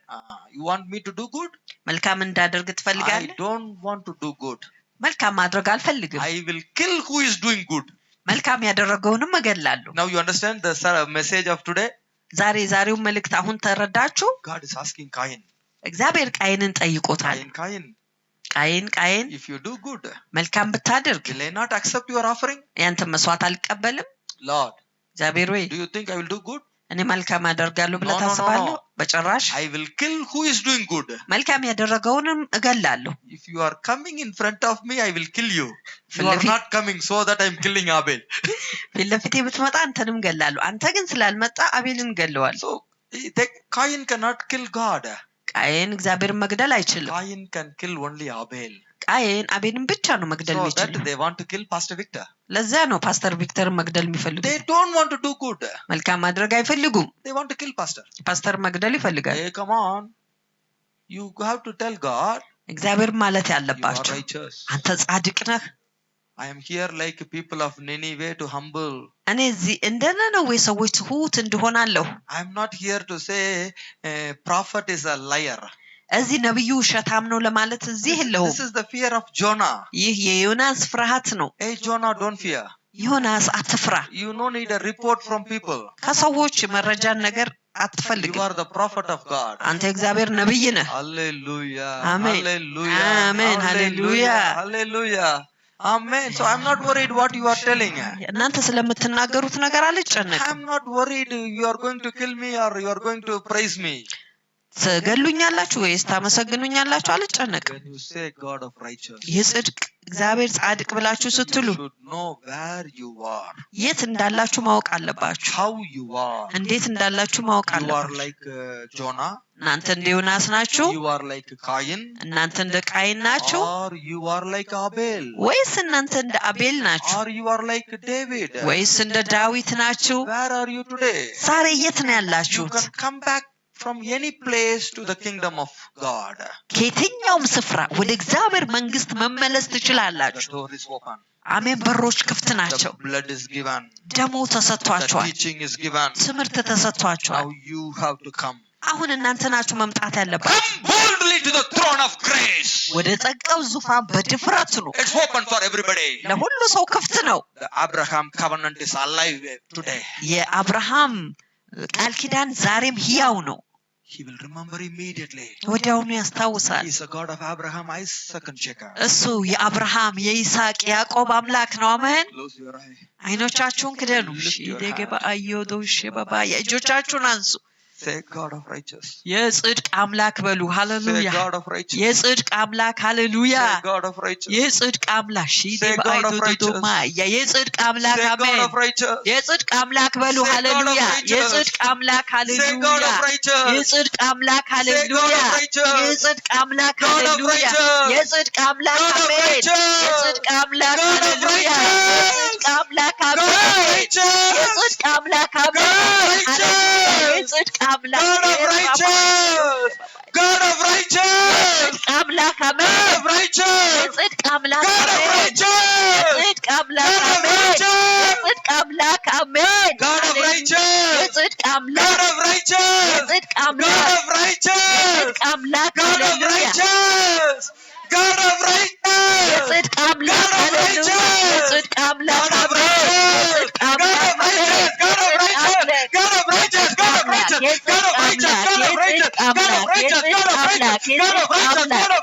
You want me to do good? መልካም እንዳደርግ I ትፈልጋለህ? don't want to do good. መልካም ማድረግ አልፈልግም። I will kill who is doing good. መልካም ያደረገውንም እገላለሁ። Now you understand the message of today? ዛሬው መልእክት አሁን ተረዳችሁ? God is asking Cain, እግዚአብሔር ቃየንን ጠይቆታል። Cain, ቃየን if you do good, መልካም ብታደርግ will I not accept your offering? ያንተ መስዋዕት አልቀበልም? Lord, እግዚአብሔር ሆይ do you think I will do good? እኔ መልካም አደርጋለሁ ብለህ No. ታስባለህ? በጭራሽ። I will kill who is doing good. መልካም ያደረገውንም እገላለሁ። If you are coming in front of me, I will kill you. You are Philippi- not coming so that I am killing Abel. ፊት ለፊቴ ብትመጣ አንተንም እገላለሁ። አንተ ግን ስላልመጣ አቤልን እገለዋለሁ። So Cain cannot kill God. ቃየን እግዚአብሔርን መግደል አይችልም። Cain can kill only Abel. ቃየን አቤልን ብቻ ነው መግደል So that የሚችለው። they want to kill Pastor Victor. ለዚያ ነው ፓስተር ቪክተርን መግደል የሚፈልጉት። They don't want to do good. መልካም ማድረግ አይፈልጉም። They want to kill Pastor. ፓስተር መግደል ይፈልጋል። Hey, come on. You have to tell God, እግዚአብሔር ማለት you are ያለባቸው righteous. አንተ ጻድቅ ነህ። I am here like people of Nineveh to humble. እኔ እዚህ እንደነነዌ ሰዎች ትሁት እንድሆናለሁ። I am not here to say prophet is a liar. እዚህ ነብዩ ውሸታም ነው ለማለት እዚህ የለሁም። This is the fear of Jonah. ይህ የዮናስ ፍርሃት ነው። Hey Jonah, don't fear. ዮናስ አትፍራ። You don't need a report from people. ከሰዎች መረጃን ነገር You አትፈልግም። are the prophet of God. አንተ እግዚአብሔር ነብይ ነህ። Hallelujah. Amen. Hallelujah. Amen. Hallelujah. Hallelujah. Amen. So I'm not worried what you are telling. እናንተ ስለምትናገሩት ነገር አልጨነቅም። I'm not worried you are going to kill me or you are going to praise me. ትገሉኛላችሁ ወይስ ታመሰግኑኛላችሁ አልጨነቅም። When you say God of righteous, የጽድቅ እግዚአብሔር ጻድቅ ብላችሁ ስትሉ you should know where you are, የት እንዳላችሁ ማወቅ አለባችሁ። how you are. እንዴት እንዳላችሁ ማወቅ You are አለባችሁ። like Jonah. እናንተ እንደ ዮናስ ናችሁ? You are like Cain. እናንተ እንደ ቃየን ናችሁ? Or you are like Abel. ወይስ እናንተ እንደ አቤል ናችሁ? Or you are like David. ወይስ እንደ ዳዊት ናችሁ? Where are you today? ዛሬ የት ነው You ያላችሁት? can come back from any place to the kingdom of God. ከየትኛውም ስፍራ ወደ እግዚአብሔር መንግስት መመለስ The ትችላላችሁ። door is open. አሜን። በሮች ክፍት The ናቸው። blood is given. ደሙ The ተሰጥቷቸዋል። teaching is given. ትምህርት ተሰጥቷቸዋል። Now you have to come. አሁን እናንተ ናችሁ መምጣት ያለባችሁ። Come boldly to the throne of grace. ወደ ጸጋው ዙፋን በድፍረት ነው። It's open for everybody. ለሁሉ ሰው ክፍት ነው። The Abraham covenant is alive today. የአብርሃም ቃል ኪዳን ዛሬም ሕያው ነው። He will remember immediately. ወዲያውኑ ያስታውሳል። He is a God of Abraham, Isaac and Jacob. እሱ የአብርሃም የይስሐቅ ያዕቆብ አምላክ ነው። አሜን። Close your eye. አይኖቻችሁን ክደኑ። ሺደገባ አዮዶ ሸባባ የእጆቻችሁን አንሱ። Say God of righteous. የጽድቅ አምላክ በሉ። Say ሃሌሉያ። God of righteous. የጽድቅ አምላክ ሃሌሉያ። Say God of righteous. የጽድቅ አምላክ Say ሺደባ God of አይዶዶ righteous. ማያ የጽድቅ አምላክ Say God አሜን። of righteous. የጽድቅ አምላክ በሉ። Say God of ሃሌሉያ። righteous. የጽድቅ አምላክ Say God ሃሌሉያ። of righteous. የጽድቅ አምላክ Say God ሃሌሉያ። of righteous. የጽድቅ አምላክ God of ሃሌሉያ። righteous. የጽድቅ አምላክ God of አሜን። righteous. የጽድቅ አምላክ God of ሃሌሉያ። righteous. የጽድቅ አምላክ God አሜን። of righteous. የጽድቅ አምላክ አሜን። God of righteous. ሃሌሉያ። የጽድቅ አምላክ God of righteous. God of righteous. የጽድቅ አምላክ God አሜን። of righteous. የጽድቅ አምላክ God of አሜን። righteous. የጽድቅ አምላክ God of አሜን። righteous. የጽድቅ አምላክ አሜን። God of righteous. የጽድቅ አምላክ God of righteous. የጽድቅ God አምላክ of righteous. የጽድቅ አምላክ God of ሃሌሉያ። righteous. God of righteous. የጽድቅ አምላክ God of ሃሌሉያ። righteous. የጽድቅ አምላክ God of አሜን። righteous. የጽድቅ God አምላክ of righteous. God of righteous. God of righteous. God of righteous. God of righteous. righteous, God of አምላክ righteous, God of righteous, God of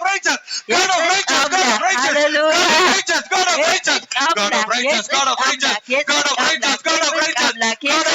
righteous, God of righteous, God of righteous, God of righteous, ሃሌሉያ God of righteous, God of righteous, የጽድቅ God of አምላክ righteous, God of righteous, God of righteous, God of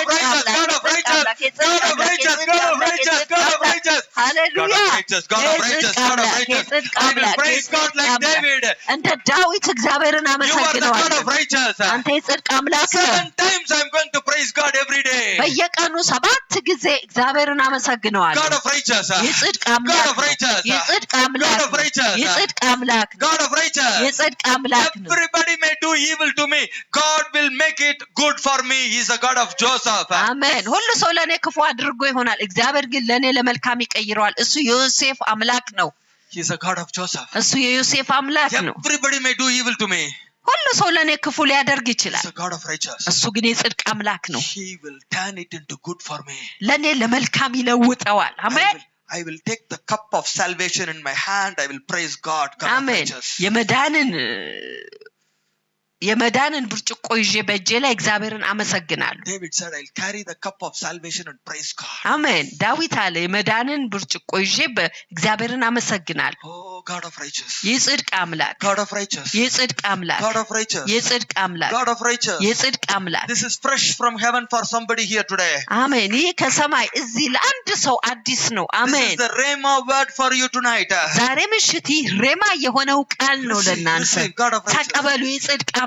righteous, God of righteous, God of righteous, God of righteous, God of righteous, God of righteous, God ሃሌሉያ of righteous, God of righteous, God of righteous. የጽድቅ I will አምላክ praise God like David. እንደ ዳዊት እግዚአብሔርን You are the God አመሰግነዋለሁ of righteous. አንተ የጽድቅ አምላክ ነህ 7 times I'm going to praise God every day. በየቀኑ 7 ጊዜ እግዚአብሔርን God አመሰግነዋለሁ of righteous. የጽድቅ God አምላክ of righteous. የጽድቅ አምላክ God of righteous. የጽድቅ አምላክ God of righteous. የጽድቅ አምላክ ነው Everybody may do evil to me. God will make it good for me. He's the God of Joseph. አሜን ሁሉ ሰው ለኔ ክፉ አድርጎ ይሆናል እግዚአብሔር ግን ለኔ ለመልካም ይቀይረዋል እሱ የዮሴፍ አምላክ ነው He's the God of Joseph. እሱ የዮሴፍ አምላክ ነው Everybody may do evil to me. ሁሉ ሰው ለኔ ክፉ ሊያደርግ ይችላል He's the God of righteous. እሱ ግን የጽድቅ አምላክ ነው He will turn it into good for me. ለኔ ለመልካም ይለውጠዋል አሜን I will take the cup of salvation in my hand. I will praise God. God of አሜን righteous. የመዳንን ብርጭቆ ይዤ በእጄ ላይ እግዚአብሔርን አመሰግናለሁ David said, I'll carry the cup of salvation and praise God. አሜን ዳዊት አለ የመዳንን ብርጭቆ ይዤ በእግዚአብሔርን አመሰግናለሁ Oh, God of righteous. የጽድቅ አምላክ God of righteous. የጽድቅ አምላክ God of righteous. የጽድቅ አምላክ God of righteous. የጽድቅ አምላክ This is fresh from heaven for somebody here today. አሜን ይህ ከሰማይ እዚህ ለአንድ ሰው አዲስ ነው This አሜን is the rhema word for you tonight. ዛሬ ምሽት ይህ ሬማ የሆነው ቃል ነው ለእናንተ Receive God of righteous. ተቀበሉ የጽድቅ አምላክ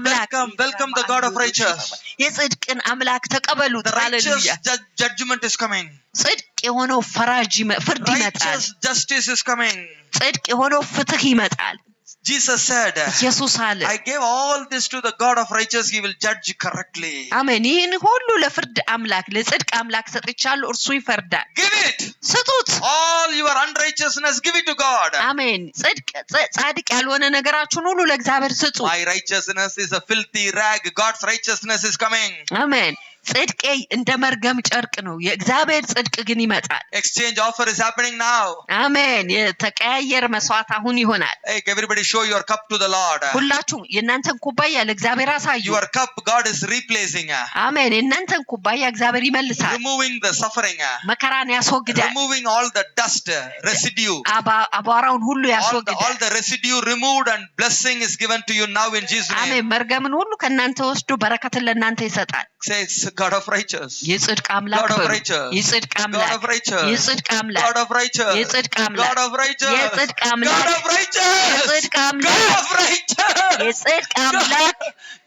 Welcome the God of righteous. የጽድቅን አምላክ ተቀበሉት The righteous ሃሌሉያ judgment is coming. ጽድቅ የሆነው ፈራጅ ፍርድ ይመጣል Righteous justice is coming. ጽድቅ የሆነው ፍትህ ይመጣል Jesus said, ኢየሱስ አለ I gave all this to the God of righteous. He will judge correctly. አሜን ይህን ሁሉ ለፍርድ አምላክ ለጽድቅ አምላክ ሰጥቻለሁ እርሱ ይፈርዳል Give it. ስጡት All your unrighteousness, give it to God. አሜን ጻድቅ ያልሆነ ነገራችሁን ሁሉ ለእግዚአብሔር ስጡ My righteousness is a filthy rag. God's righteousness is coming. አሜን ጽድቄ እንደ መርገም ጨርቅ ነው የእግዚአብሔር ጽድቅ ግን ይመጣል Exchange offer is happening now. አሜን የተቀያየረ መስዋዕት አሁን ይሆናል Hey, everybody show your cup to the Lord. ሁላችሁ የእናንተን ኩባያ ለእግዚአብሔር አሳዩ Your cup God is replacing. አሜን የእናንተን ኩባያ እግዚአብሔር ይመልሳል Removing the suffering. መከራን ያስወግዳል Removing all the dust, residue. አቧራውን ሁሉ ያስወግዳል All the residue removed and blessing is given to you now in Jesus' name. አሜን መርገምን ሁሉ ከእናንተ ወስዶ በረከትን ለእናንተ ይሰጣል Says God of righteous. የጽድቅ አምላክ God of በሉ righteous. የጽድቅ God አምላክ of righteous. የጽድቅ አምላክ God of righteous. የጽድቅ አምላክ God of righteous. የጽድቅ አምላክ God of righteous. የጽድቅ አምላክ God of righteous. የጽድቅ አምላክ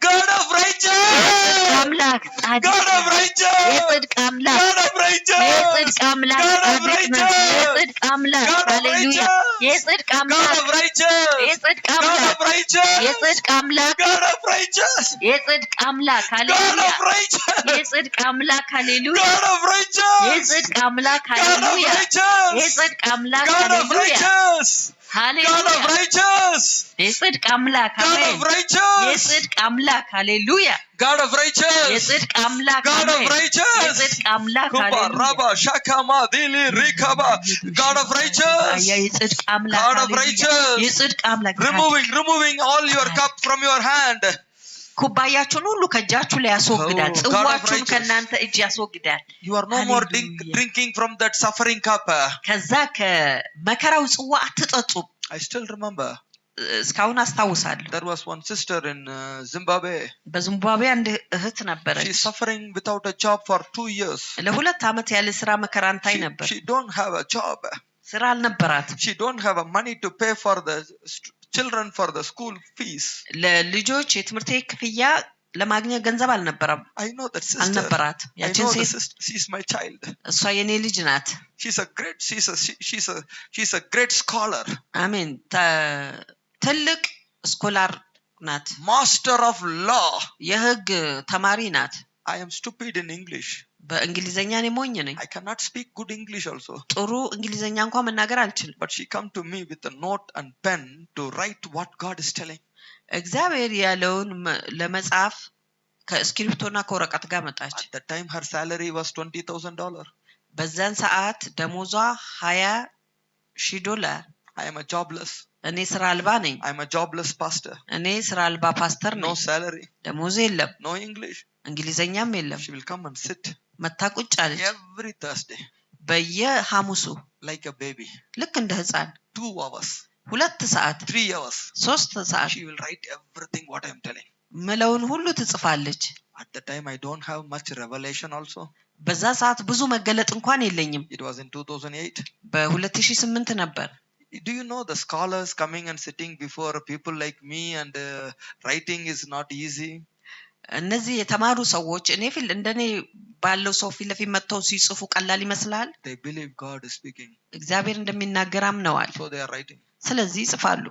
God of righteous. የጽድቅ አምላክ ጻድቅ God of righteous. የጽድቅ አምላክ God of righteous. የጽድቅ አምላክ God of ጻድቅ ነው righteous. የጽድቅ አምላክ God of ሃሌሉያ righteous. የጽድቅ God አምላክ of righteous. የጽድቅ God አምላክ of righteous. የጽድቅ አምላክ God of righteous. የጽድቅ አምላክ God ሃሌሉያ of righteous. የጽድቅ አምላክ ሃሌሉያ God of righteous. የጽድቅ አምላክ God of ሃሌሉያ righteous. የጽድቅ አምላክ God of ሃሌሉያ righteous. God ሃሌሉያ of righteous. የጽድቅ አምላክ God አሜን of righteous. የጽድቅ አምላክ ሃሌሉያ God of righteous. የጽድቅ አምላክ God of አሜን righteous. የጽድቅ አምላክ Kuba, ሃሌሉያ Rabba, Shakama, Dili, Rikaba. God of righteous. የጽድቅ አምላክ God of ሃሌሉያ righteous. የጽድቅ አምላክ Removing all your cup from your hand. ኩባያችሁን ሁሉ ከእጃችሁ ላይ ያስወግዳል Oh, God of ጽዋችሁን righteous. ከእናንተ እጅ ያስወግዳል You are no more Hallelujah. drinking from that suffering cup. ከዛ ከመከራው ጽዋ አትጠጡም I still remember እስካሁን አስታውሳለሁ there was one sister in Zimbabwe. በዚምባብዌ አንድ እህት ነበረች She's suffering without a job for 2 years. ለ2 ዓመት ያለ ስራ መከራን ታይ ነበር She don't have a job. ስራ አልነበራትም She don't have a money to pay for the children for the school fees. ለልጆች የትምህርት ቤት ክፍያ ለማግኘት ገንዘብ አልነበረም I know that sister. አልነበራት I ያችን know the ሴት sister. She's my child. እሷ የኔ ልጅ ናት She's a great scholar. አሜን ትልቅ ስኮላር ናት Master of law. የህግ ተማሪ ናት I am stupid in English. በእንግሊዘኛ እኔ ሞኝ ነኝ I cannot speak good English also. ጥሩ እንግሊዘኛ እንኳን መናገር አልችልም But she come to me with a note and pen to write what God is telling. እግዚአብሔር ያለውን ለመጻፍ ከስክሪፕቶና ከወረቀት ጋር መጣች At that time her salary was $20,000. በዛን ሰዓት ደሞዟ $20,000 I am a jobless. እኔ ስራ አልባ ነኝ I am a jobless pastor. እኔ ስራ አልባ ፓስተር No ነኝ salary, ደሞዝ የለም no English. እንግሊዘኛም የለም She will come and sit መታ ቁጭ አለች every Thursday. በየሐሙሱ like a baby. ልክ እንደ ህፃን 2 hours, 2 ሰዓት 3 hours. 3 ሰዓት She will write everything what I am telling. ምለውን ሁሉ ትጽፋለች። At the time I don't have much revelation also. በዛ ሰዓት ብዙ መገለጥ እንኳን የለኝም። It was in 2008. በ2008 ነበር። Do you know the scholars coming and sitting before people like me and writing is not easy? እነዚህ የተማሩ ሰዎች እኔ ፊል እንደኔ ባለው ሰው ፊት ለፊት መጥተው ሲጽፉ ቀላል ይመስላል? They believe God is speaking. እግዚአብሔር እንደሚናገር አምነዋል። So they are writing. ስለዚህ ይጽፋሉ።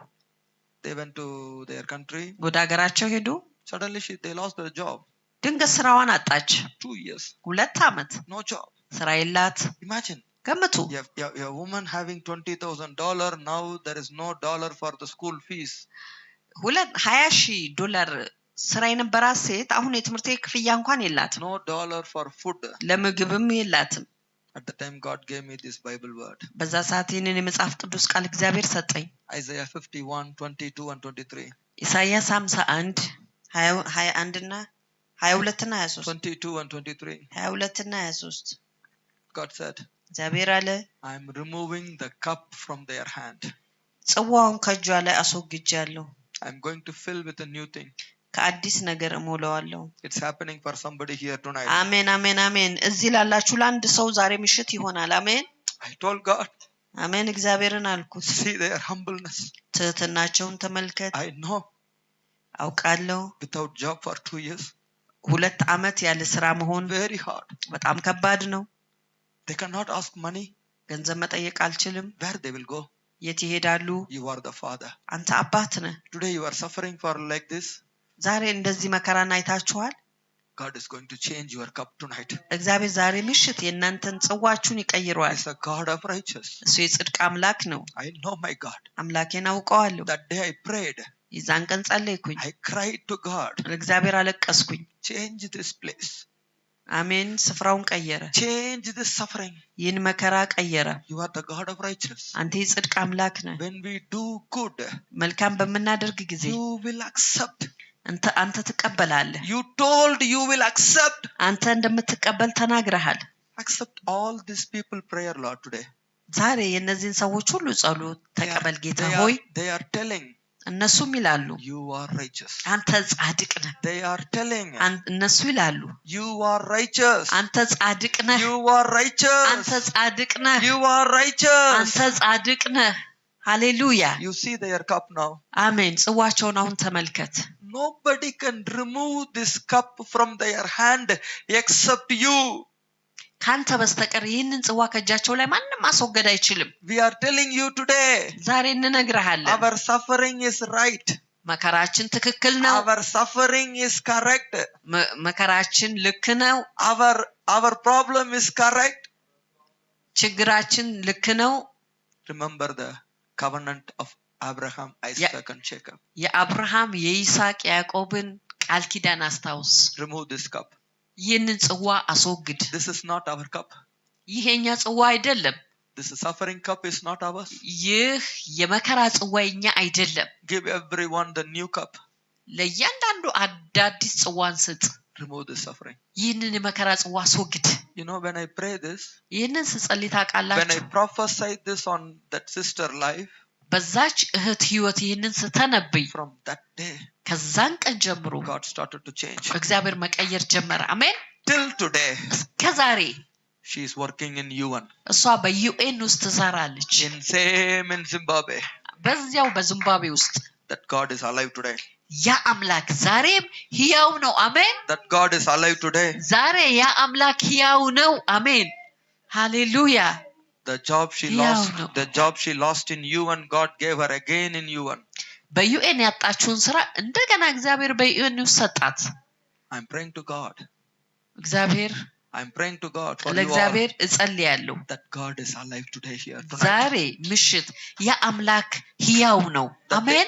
They went to their country. ወደ ሀገራቸው ሄዱ። Suddenly they lost their job. ድንገት ስራዋን አጣች። 2 years. 2 ዓመት No job. ስራ የላት። Imagine. ገምቱ። A woman having $20,000, now there is no dollar for the school fees. $20,000 ስራ የነበራት ሴት አሁን የትምህርት ክፍያ እንኳን የላትም። No dollar for food. ለምግብም የላትም። At the time God gave me this Bible word. በዛ ሰዓት ይህንን የመጽሐፍ ቅዱስ ቃል እግዚአብሔር ሰጠኝ። Isaiah 51, 22 and 23. ኢሳይያስ 51 21 እና 22 እና 23 22 and 23. 22 እና 23 God said, እግዚአብሔር አለ I am removing the cup from their hand. ጽዋውን ከእጇ ላይ አስወግጃለሁ። I am going to fill with a new thing. ከአዲስ ነገር እሞላዋለሁ። It's happening for somebody here tonight. አሜን አሜን አሜን። እዚህ ላላችሁ ለአንድ ሰው ዛሬ ምሽት ይሆናል። አሜን። I told God, አሜን። እግዚአብሔርን አልኩት see their humbleness. ትህትናቸውን ተመልከት። I know. አውቃለሁ Without job for 2 years. 2 ዓመት ያለ ስራ መሆን Very hard. በጣም ከባድ ነው። They cannot ask money. ገንዘብ መጠየቅ አልችልም። Where they will go? የት ይሄዳሉ? You are the father. አንተ አባት ነህ። Today you are suffering for like this. ዛሬ እንደዚህ መከራን አይታችኋል። God is going to change your cup tonight. እግዚአብሔር ዛሬ ምሽት የእናንተን ጽዋችሁን ይቀይረዋል። He is a God of righteousness. እሱ የጽድቅ አምላክ ነው። I know my God. አምላኬን አውቀዋለሁ። That day I prayed. የዛን ቀን ጸለይኩኝ። I cried to God. ለእግዚአብሔር አለቀስኩኝ። Change this place. አሜን። ስፍራውን ቀየረ። Change this suffering. ይህን መከራ ቀየረ። You are the God of righteousness. አንተ የጽድቅ አምላክ ነህ። When we do good, መልካም በምናደርግ ጊዜ you will accept. አንተ ትቀበላለህ። You told you will accept. አንተ እንደምትቀበል ተናግረሃል። Accept all these people prayer, Lord, today. ዛሬ የእነዚህን ሰዎች ሁሉ ጸሎት ተቀበል ጌታ ሆይ። They are telling. እነሱም ይላሉ You are righteous. አንተ ጻድቅ ነህ። They are telling. እነሱ ይላሉ You are righteous. አንተ ጻድቅ ነህ። You are righteous. አንተ ጻድቅ ነህ። You are righteous. አንተ ጻድቅ ነህ። ሃሌሉያ። You see their cup now. አሜን። ጽዋቸውን አሁን ተመልከት። Nobody can remove this cup from their hand except you. ካንተ በስተቀር ይህንን ጽዋ ከእጃቸው ላይ ማንም ማስወገድ አይችልም። We are telling you today. ዛሬ እንነግርሃለን። Our suffering is right. መከራችን ትክክል ነው። Our suffering is correct. መከራችን ልክ ነው። Our problem is correct. ችግራችን ልክ ነው። Remember the covenant of Abraham, Isaac and Jacob. የአብርሃም የይስሐቅ ያዕቆብን ቃል ኪዳን አስታውስ። Remove this cup. ይህንን ጽዋ አስወግድ። This is not our cup. ይህ የኛ ጽዋ አይደለም። This suffering cup is not ours. ይህ የመከራ ጽዋ የኛ አይደለም። Give everyone the new cup. ለእያንዳንዱ አዳዲስ ጽዋን ስጥ። Remove the suffering. ይህንን የመከራ ጽዋ አስወግድ። You know, when I pray this, ይህንን ስጸልይ when ታውቃላችሁ፣ I prophesy this on that sister life, በዛች እህት ህይወት ይህንን ስተነብይ from that day, ከዛን ቀን ጀምሮ God started to change. እግዚአብሔር መቀየር ጀመረ። አሜን። Till today, እስከ ዛሬ she is working in UN. እሷ በዩኤን ውስጥ ትሰራለች። In Zimbabwe. በዚያው በዚምባብዌ ውስጥ That God is alive today. ያ አምላክ ዛሬም ሕያው ነው። አሜን። That God is alive today. ዛሬ ያ አምላክ ሕያው ነው። አሜን። ሃሌሉያ። The job she ሕያው ነው። lost, the job she lost in UN, God gave her again in UN. በዩኤን ያጣችውን ስራ እንደገና እግዚአብሔር በዩኤን ውስጥ ሰጣት። I'm praying to God. እግዚአብሔር I'm praying to God for you all. ለእግዚአብሔር እጸልያለሁ That God is alive today here tonight. ዛሬ ምሽት ያ አምላክ ሕያው ነው። አሜን።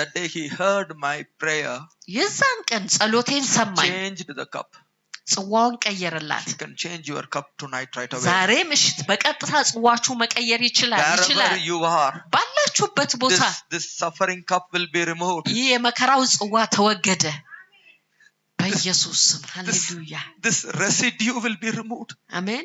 That day he heard my prayer. የዛን ቀን ጸሎቴን ሰማኝ። Changed the cup. ጽዋውን ቀየረላት። He can change your cup tonight right away. ዛሬ ምሽት በቀጥታ ጽዋችሁ መቀየር ይችላል። Wherever you are, ባላችሁበት ቦታ this suffering cup will be removed. ይህ የመከራው ጽዋ ተወገደ በኢየሱስ ስም። ሃሌሉያ። This residue will be removed. አሜን።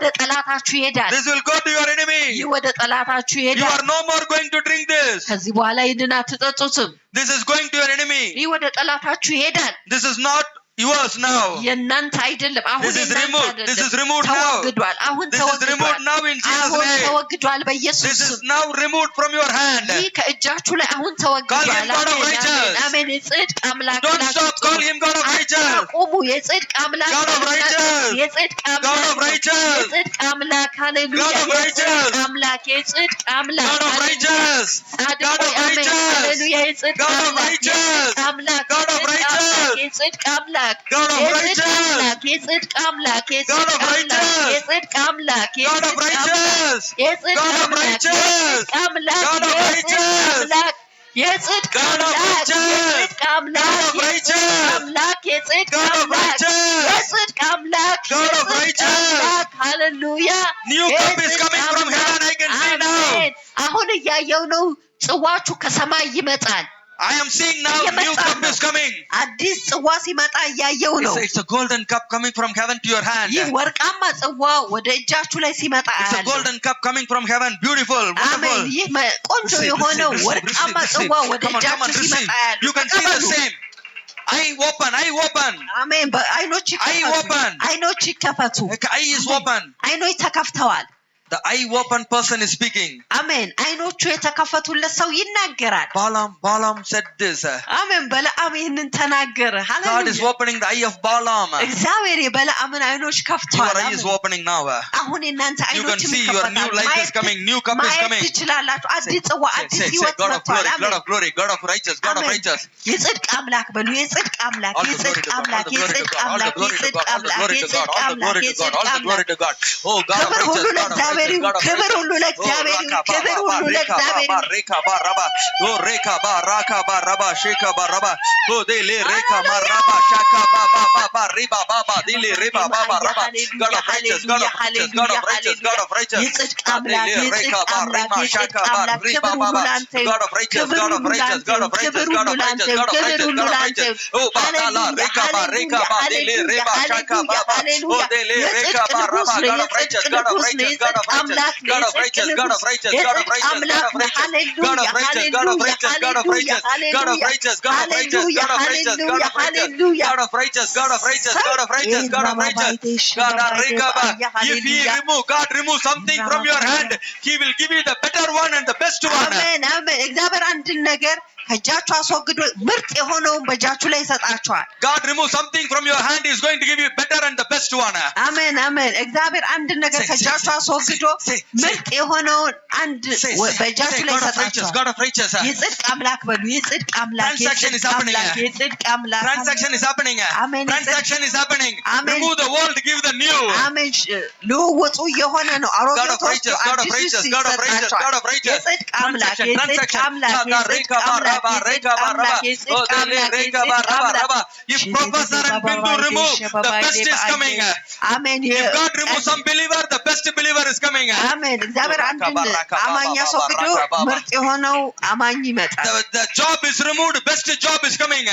ወደ ጠላታችሁ ይሄዳል This will go to your enemy. ይህ ወደ ጠላታችሁ You ይሄዳል are no more going to drink this. ከዚህ በኋላ ይህንን አትጠጡትም This is going to your enemy. ይህ ወደ ጠላታችሁ ይሄዳል This is not yours now. የእናንተ አይደለም አሁን This is የእናንተ removed. አይደለም This is removed now. ተወግዷል አሁን This is removed now in Jesus' አሁን name. ተወግዷል በኢየሱስ This ስም is now removed from your hand. ይህ ከእጃችሁ ላይ አሁን Call ተወግዷል him God of አሜን righteous. አሜን የጽድቅ አምላክ Don't ብላችሁ stop. Call him God of righteous. አቁሙ የጽድቅ አምላክ God of righteous. የጽድቅ God አምላክ of righteous. የጽድቅ አምላክ ሃሌሉያ God of righteous. የጽድቅ አምላክ የጽድቅ አምላክ God of righteous. ጻድቅ God of ሆይ አሜን righteous. ሃሌሉያ የጽድቅ God of አምላክ righteous. የጽድቅ አምላክ God of የጽድቅ righteous. አምላክ God of የጽድቅ righteous. አምላክ የጽድቅ አምላክ God የጽድቅ of አምላክ righteous. የጽድቅ አምላክ God of righteous. የጽድቅ God of አምላክ righteous. የጽድቅ አምላክ God of የጽድቅ righteous. አምላክ የጽድቅ God of አምላክ righteous. የጽድቅ አምላክ God of የጽድቅ righteous. አምላክ የጽድቅ God of አምላክ righteous. የጽድቅ አምላክ God of የጽድቅ righteous. አምላክ ሃሌሉያ New cup is የጽድቅ coming from አምላክ heaven. I can see now. አሜን አሁን እያየው ነው ጽዋችሁ ከሰማይ ይመጣል I am seeing now. New እየመጣ cup ነው is coming. አዲስ ጽዋ ሲመጣ እያየው ነው It's a golden cup coming from heaven to your hand. ይህ ወርቃማ ጽዋ ወደ እጃችሁ ላይ ሲመጣ It's a አያለሁ golden cup coming from heaven. Beautiful, አሜን wonderful. ይህ ቆንጆ Receive, የሆነው receive, ወርቃማ receive, ጽዋ receive. ወደ Come on, እጃችሁ receive. ሲመጣ አያለሁ You can see the ተቀበሉ። same. Eye open, eye open. አሜን በአይኖች Eye ይከፈቱ open. አይኖች ይከፈቱ Eye is open. አይኖች ተከፍተዋል The eye open person is speaking. አሜን አይኖቹ የተከፈቱለት ሰው ይናገራል Balaam said this. አሜን በለዓም ይህንን ተናገረ God is ሃሌሉያ opening the eye of Balaam. እግዚአብሔር የበለዓምን አይኖች Your ከፍቷል eye is opening now. አሁን የእናንተ You can አይኖች see your new life is coming. New cup is ማየት coming. ትችላላችሁ አዲስ ጽዋ አዲስ Say, ህይወት God of glory, መጥቷል God of glory, God of righteous, God of አሜን righteous. የጽድቅ አምላክ በሉ የጽድቅ አምላክ All the glory የጽድቅ to God, all አምላክ the glory to የጽድቅ God, all the አምላክ glory to የጽድቅ God, all the አምላክ glory to God, የጽድቅ all the አምላክ glory to God, all የጽድቅ the glory አምላክ to God. Oh God of ክብር ሁሉ righteous, God of ለእግዚአብሔር righteous, ይሁን God of ክብር righteous. ሁሉ ለእግዚአብሔር ይሁን Oh, ክብር ሁሉ ለእግዚአብሔር ይሁን Reka ba raba. Oh Reka ba raka ba raba sheka ba raba. Oh dele Reka ma raba shaka ba riba ba dele riba ba raba. God of righteous, God of righteous, God of righteous, God of righteous. የጽድቅ አምላክ Dele የጽድቅ Reka ba አምላክ rima የጽድቅ shaka ba አምላክ riba ክብር ሁሉ ba. ላንተ ይሁን God of righteous, ክብር God of ሁሉ righteous, ላንተ God ይሁን of righteous, ክብር God ሁሉ of ላንተ righteous, ይሁን God of ክብር righteous, ሁሉ God of ላንተ righteous. ይሁን Oh Batala ሃሌሉያ Reka ba Reka ba dele ሃሌሉያ riba shaka ሃሌሉያ ba. ሃሌሉያ Oh dele Reka የጽድቅ ba ንጉሥ raba. ነው God of righteous, የጽድቅ God of ንጉሥ ነው righteous, God የጽድቅ of righteous, አምላክ ነው God of የጽድቅ righteous, God ንጉሥ of righteous, God of የጽድቅ righteous, God አምላክ of ነው righteous, God ሃሌሉያ of righteous, God of ሃሌሉያ righteous, God of righteous, God of ሃሌሉያ righteous, God of righteous, ሃሌሉያ God of righteous, God of righteous, ሃሌሉያ God of righteous, God of righteous, God of righteous, God of righteous. God Arigaba. If He remove, God remove something from your hand, He will give you the better one and the best one. አሜን አሜን እግዚአብሔር አንድን ነገር ከእጃችሁ አስወግዶ ምርጥ የሆነውን በእጃችሁ ላይ ይሰጣችኋል God remove something from your hand, He is going to give you better and the best one. አሜን አሜን እግዚአብሔር አንድን ነገር ከእጃችሁ አስወግዶ ምርጥ የሆነውን አንድ በእጃችሁ ላይ ይሰጣችኋል God of righteous. የጽድቅ አምላክ በሉ የጽድቅ አምላክ Transaction is የጽድቅ happening. አምላክ የጽድቅ አምላክ Transaction is happening. Amen. Transaction is happening. Amen. Remove the old, give the new. አሜን ልውውጡ የሆነ ነው አሮጌው God of righteous, God of righteous, God of righteous, God of righteous. የጽድቅ አምላክ የጽድቅ አምላክ የጽድቅ አምላክ የጽድቅ አምላክ If professor and Bindu remove, the best is coming. አሜን If God remove some believer, the best believer is coming. አሜን እግዚአብሔር አንድን አማኝ አስወግዶ ምርጥ የሆነው አማኝ ይመጣል The job is removed, best job is coming.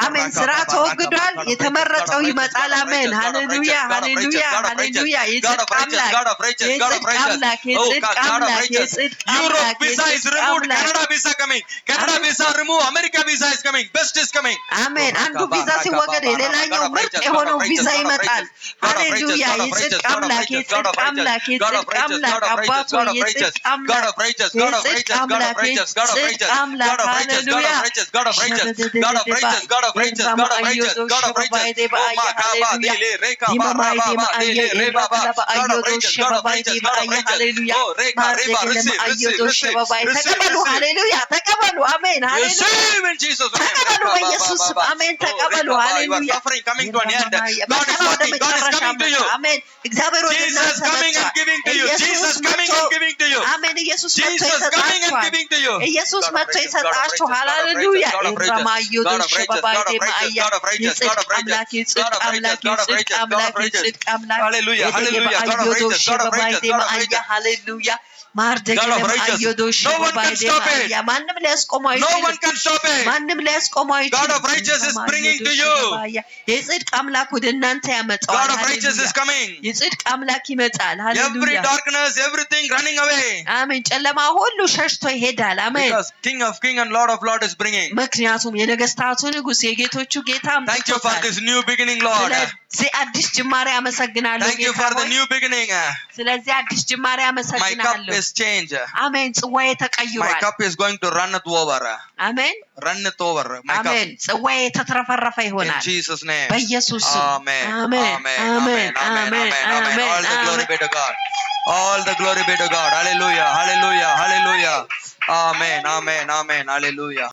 አሜን ስራ ተወግዷል የተመረጠው ይመጣል አሜን ሃሌሉያ ሃሌሉያ ሃሌሉያ የጽድቅ አምላክ የጽድቅ አምላክ የጽድቅ Europe አምላክ visa is removed, Canada visa coming. Canada visa remove, America visa is coming. Best is coming. አሜን አንዱ ቪዛ ሲወገድ የሌላኛው ምርጥ የሆነው ቪዛ ይመጣል ሃሌሉያ የጽድቅ አምላክ የጽድቅ አምላክ የጽድቅ አምላክ አባቶ የጽድቅ አምላክ የጽድቅ አምላክ የጽድቅ አምላክ ሃሌሉያ God of righteous, God of righteous, God of righteous, God of righteous, God of righteous. Oh, Makaba, Dele, Reka, Baraba, Dele, Reba, God of righteous, God of righteous, God of righteous. Oh, Reka, Reba, receive, receive, receive, ተቀበሉ ሃሌሉያ ተቀበሉ አሜን ሃሌሉያ receive in Jesus' name. ተቀበሉ በኢየሱስ ስም አሜን ተቀበሉ You are ሃሌሉያ suffering coming to an end. God is ወደ working, God is መጨረሻ coming to you. አሜን እግዚአብሔር ወደ Jesus እናንተ coming and giving to you. Jesus coming and giving to you. አሜን ኢየሱስ መጥቶ Jesus coming and ይሰጣችኋል giving to you. ኢየሱስ God of መጥቶ righteous, God of ይሰጣችኋል righteous, ሃሌሉያ God of righteous, ኢራማዮ God of righteous, ሸባባይ God of righteous, ደማያ God of righteous, God of righteous, የጽድቅ አምላክ God of righteous, የጽድቅ God of አምላክ righteous, የጽድቅ አምላክ Hallelujah, hallelujah, God of righteous, God of righteous, God of righteous. ሃሌሉያ God of righteousness. No one can stop it. ማንም ሊያስቆመው No አይችልም። one can stop it. ማንም ሊያስቆመው አይችልም። God of righteousness is bringing to you. የጽድቅ አምላክ ወደ እናንተ ያመጣዋል። God of righteousness is coming. የጽድቅ አምላክ ይመጣል። Every ሃሌሉያ darkness, everything running away. አሜን። ጨለማ ሁሉ ሸሽቶ ይሄዳል። አሜን። Because King of King and Lord of Lord is bringing. ምክንያቱም የነገስታቱ ንጉስ የጌቶቹ ጌታ Thank you for this new beginning, Lord. ስለዚህ አዲስ ጅማሬ አመሰግናለሁ Thank you ጌታ for the ሆይ። new beginning. ስለዚህ አዲስ ጅማሬ My cup አመሰግናለሁ። is changed. አሜን። ጽዋዬ My ተቀይሯል። cup is going to run it over. አሜን Run it over. My cup. አሜን። ጽዋዬ የተትረፈረፈ In ይሆናል Jesus' name. በኢየሱስ ስም። Amen. አሜን Amen. አሜን Amen. አሜን Amen. Amen. All the glory be to God. All the glory be to God. Hallelujah. Hallelujah. Hallelujah. Amen. Amen. Amen. Hallelujah.